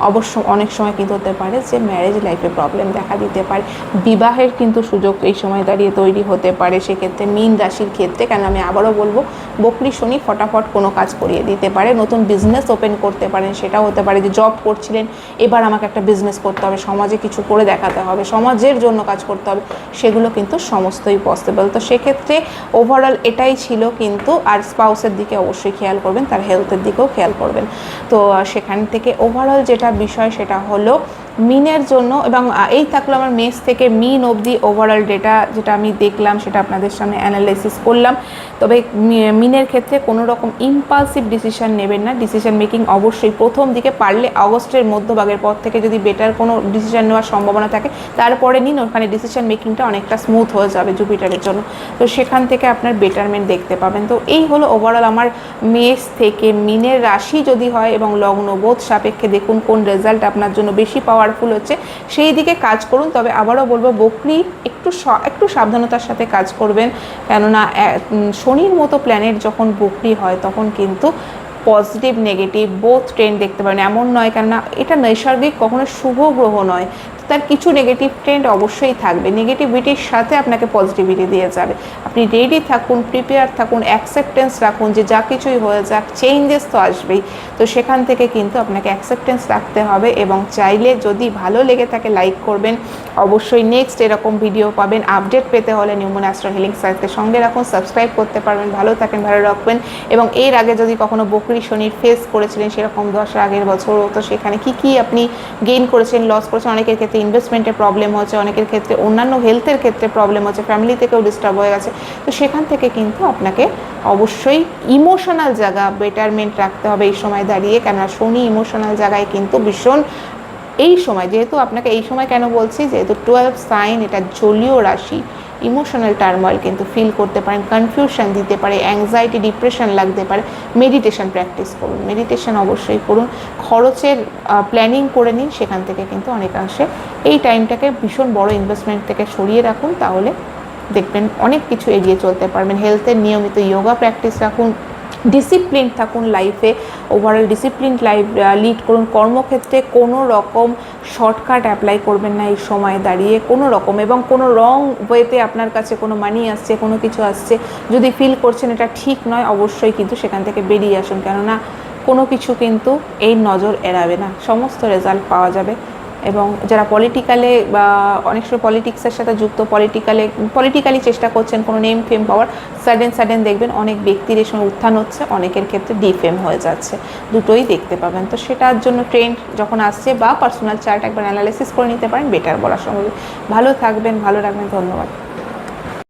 অবশ্য অনেক সময় কিন্তু হতে পারে যে ম্যারেজ লাইফে প্রবলেম দেখা দিতে পারে। বিবাহের কিন্তু সুযোগ এই সময় দাঁড়িয়ে তৈরি হতে পারে সেক্ষেত্রে মীন রাশির ক্ষেত্রে। কেন আমি আবারও বলবো, বকরি শনি ফটাফট কোনো কাজ করিয়ে দিতে পারে। নতুন বিজনেস ওপেন করতে পারেন, সেটাও হতে পারে যে জব করছিলেন, এবার আমাকে একটা বিজনেস করতে হবে, সমাজে কিছু করে দেখাতে হবে, সমাজের জন্য কাজ করতে হবে, সেগুলো কিন্তু সমস্তই পসিবল। তো সেক্ষেত্রে ওভারঅল এটাই ছিল কিন্তু। আর স্পাউসের দিকে অবশ্যই খেয়াল করবেন, তার হেলথের দিকেও খেয়াল করবেন। তো সেখান থেকে ওভারঅল যেটা বিষয় সেটা হলো মিনের জন্য, এবং এই থাকলো আমার মেষ থেকে মিন অবধি ওভারঅল ডেটা, যেটা আমি দেখলাম সেটা আপনাদের সামনে অ্যানালাইসিস করলাম। তবে মিনের ক্ষেত্রে কোনো রকম ইম্পালসিভ ডিসিশন নেবেন না। ডিসিশন মেকিং অবশ্যই প্রথম দিকে পারলে আগস্টের মধ্যভাগের পর থেকে যদি বেটার কোনো ডিসিশন নেওয়ার সম্ভাবনা থাকে তারপরে নিন, ওখানে ডিসিশন মেকিংটা অনেকটা স্মুথ হয়ে যাবে জুপিটারের জন্য, তো সেখান থেকে আপনার বেটারমেন্ট দেখতে পাবেন। তো এই হলো ওভারঅল আমার মেষ থেকে মিনের রাশি যদি হয় এবং লগ্ন বোধ সাপেক্ষে দেখুন কোন রেজাল্ট আপনার জন্য বেশি পাওয়ারফুল হচ্ছে, সেই দিকে কাজ করুন। তবে আবারও বলবো বকরি একটু সাবধানতার সাথে কাজ করবেন, কেননা শনির মতো প্ল্যানেট যখন বকরি হয় তখন কিন্তু পজিটিভ নেগেটিভ বোথ ট্রেন্ড দেখতে পারেন, এমন নয়, কেননা এটা নৈসর্গিক, কখনো শুভ গ্রহ নয়, তার কিছু নেগেটিভ ট্রেন্ড অবশ্যই থাকবে, নেগেটিভিটির সাথে আপনাকে পজিটিভিটি দিয়ে যাবে। আপনি রেডি থাকুন, প্রিপেয়ার থাকুন, অ্যাকসেপ্টেন্স রাখুন যে যা কিছুই হয়ে যাক চেঞ্জেস তো আসবেই, তো সেখান থেকে কিন্তু আপনাকে অ্যাকসেপ্টেন্স রাখতে হবে। এবং চাইলে যদি ভালো লেগে থাকে লাইক করবেন, অবশ্যই নেক্সট এরকম ভিডিও পাবেন। আপডেট পেতে হলে নিউমন অ্যাস্ট্রো হিলিং সাইটকে সঙ্গে রাখুন, সাবস্ক্রাইব করতে পারবেন। ভালো থাকেন, ভালো রাখবেন। এবং এর আগে যদি কখনো বকরি শনির ফেস করেছিলেন সেরকম 10 আগের বছরও, তো সেখানে কি আপনি গেইন করেছেন, লস করেছেন, অনেকের ক্ষেত্রে ইনভেস্টমেন্টের প্রবলেম হচ্ছে, অনেকের ক্ষেত্রে অন্যান্য হেলথের ক্ষেত্রে প্রবলেম হচ্ছে, ফ্যামিলি থেকেও ডিস্টার্ব হয়ে গেছে, তো সেখান থেকে কিন্তু আপনাকে অবশ্যই ইমোশনাল জায়গা বেটারমেন্ট রাখতে হবে এই সময় দাঁড়িয়ে, কেননা শনি ইমোশনাল জায়গায় কিন্তু ভীষণ এই সময়, যেহেতু আপনাকে এই সময় কেন বলছি, যেহেতু 12 সাইন, এটা জলীয় রাশি, ইমোশনাল টার্ময়েল কিন্তু ফিল করতে পারেন, কনফিউশন দিতে পারে, অ্যাংজাইটি ডিপ্রেশন লাগতে পারে। মেডিটেশন প্র্যাকটিস করুন, মেডিটেশন অবশ্যই করুন, খরচের প্ল্যানিং করে নিন, সেখান থেকে কিন্তু অনেকাংশে এই টাইমটাকে ভীষণ বড় ইনভেস্টমেন্ট থেকে সরিয়ে রাখুন, তাহলে দেখবেন অনেক কিছু এগিয়ে চলতে পারবেন। হেলথের নিয়মিত যোগা প্র্যাকটিস রাখুন, ডিসিপ্লিন থাকুন লাইফে, ওভারঅল ডিসিপ্লিন লাইফ লিড করুন। কর্মক্ষেত্রে কোনো রকম শর্টকাট অ্যাপ্লাই করবেন না এই সময় দাঁড়িয়ে কোনো রকম, এবং কোনো রং ওয়েতে আপনার কাছে কোনো মানি আসছে, কোনো কিছু আসছে, যদি ফিল করছেন এটা ঠিক নয়, অবশ্যই কিন্তু সেখান থেকে বেরিয়ে আসুন, কেননা কোনো কিছু কিন্তু এই নজর এড়াবে না, সমস্ত রেজাল্ট পাওয়া যাবে। এবং যারা পলিটিক্যালে বা অনেক সময় পলিটিক্সের সাথে যুক্ত, পলিটিক্যালি চেষ্টা করছেন কোনো নেম ফেম পাওয়ার, সাডেন দেখবেন অনেক ব্যক্তির এই সময় উত্থান হচ্ছে, অনেকের ক্ষেত্রে ডিফেম হয়ে যাচ্ছে, দুটোই দেখতে পাবেন। তো সেটার জন্য ট্রেন্ড যখন আসছে বা পার্সোনাল চার্ট একবার অ্যানালাইসিস করে নিতে পারেন, বেটার বলা সম্ভব। ভালো থাকবেন, ভালো রাখবেন, ধন্যবাদ।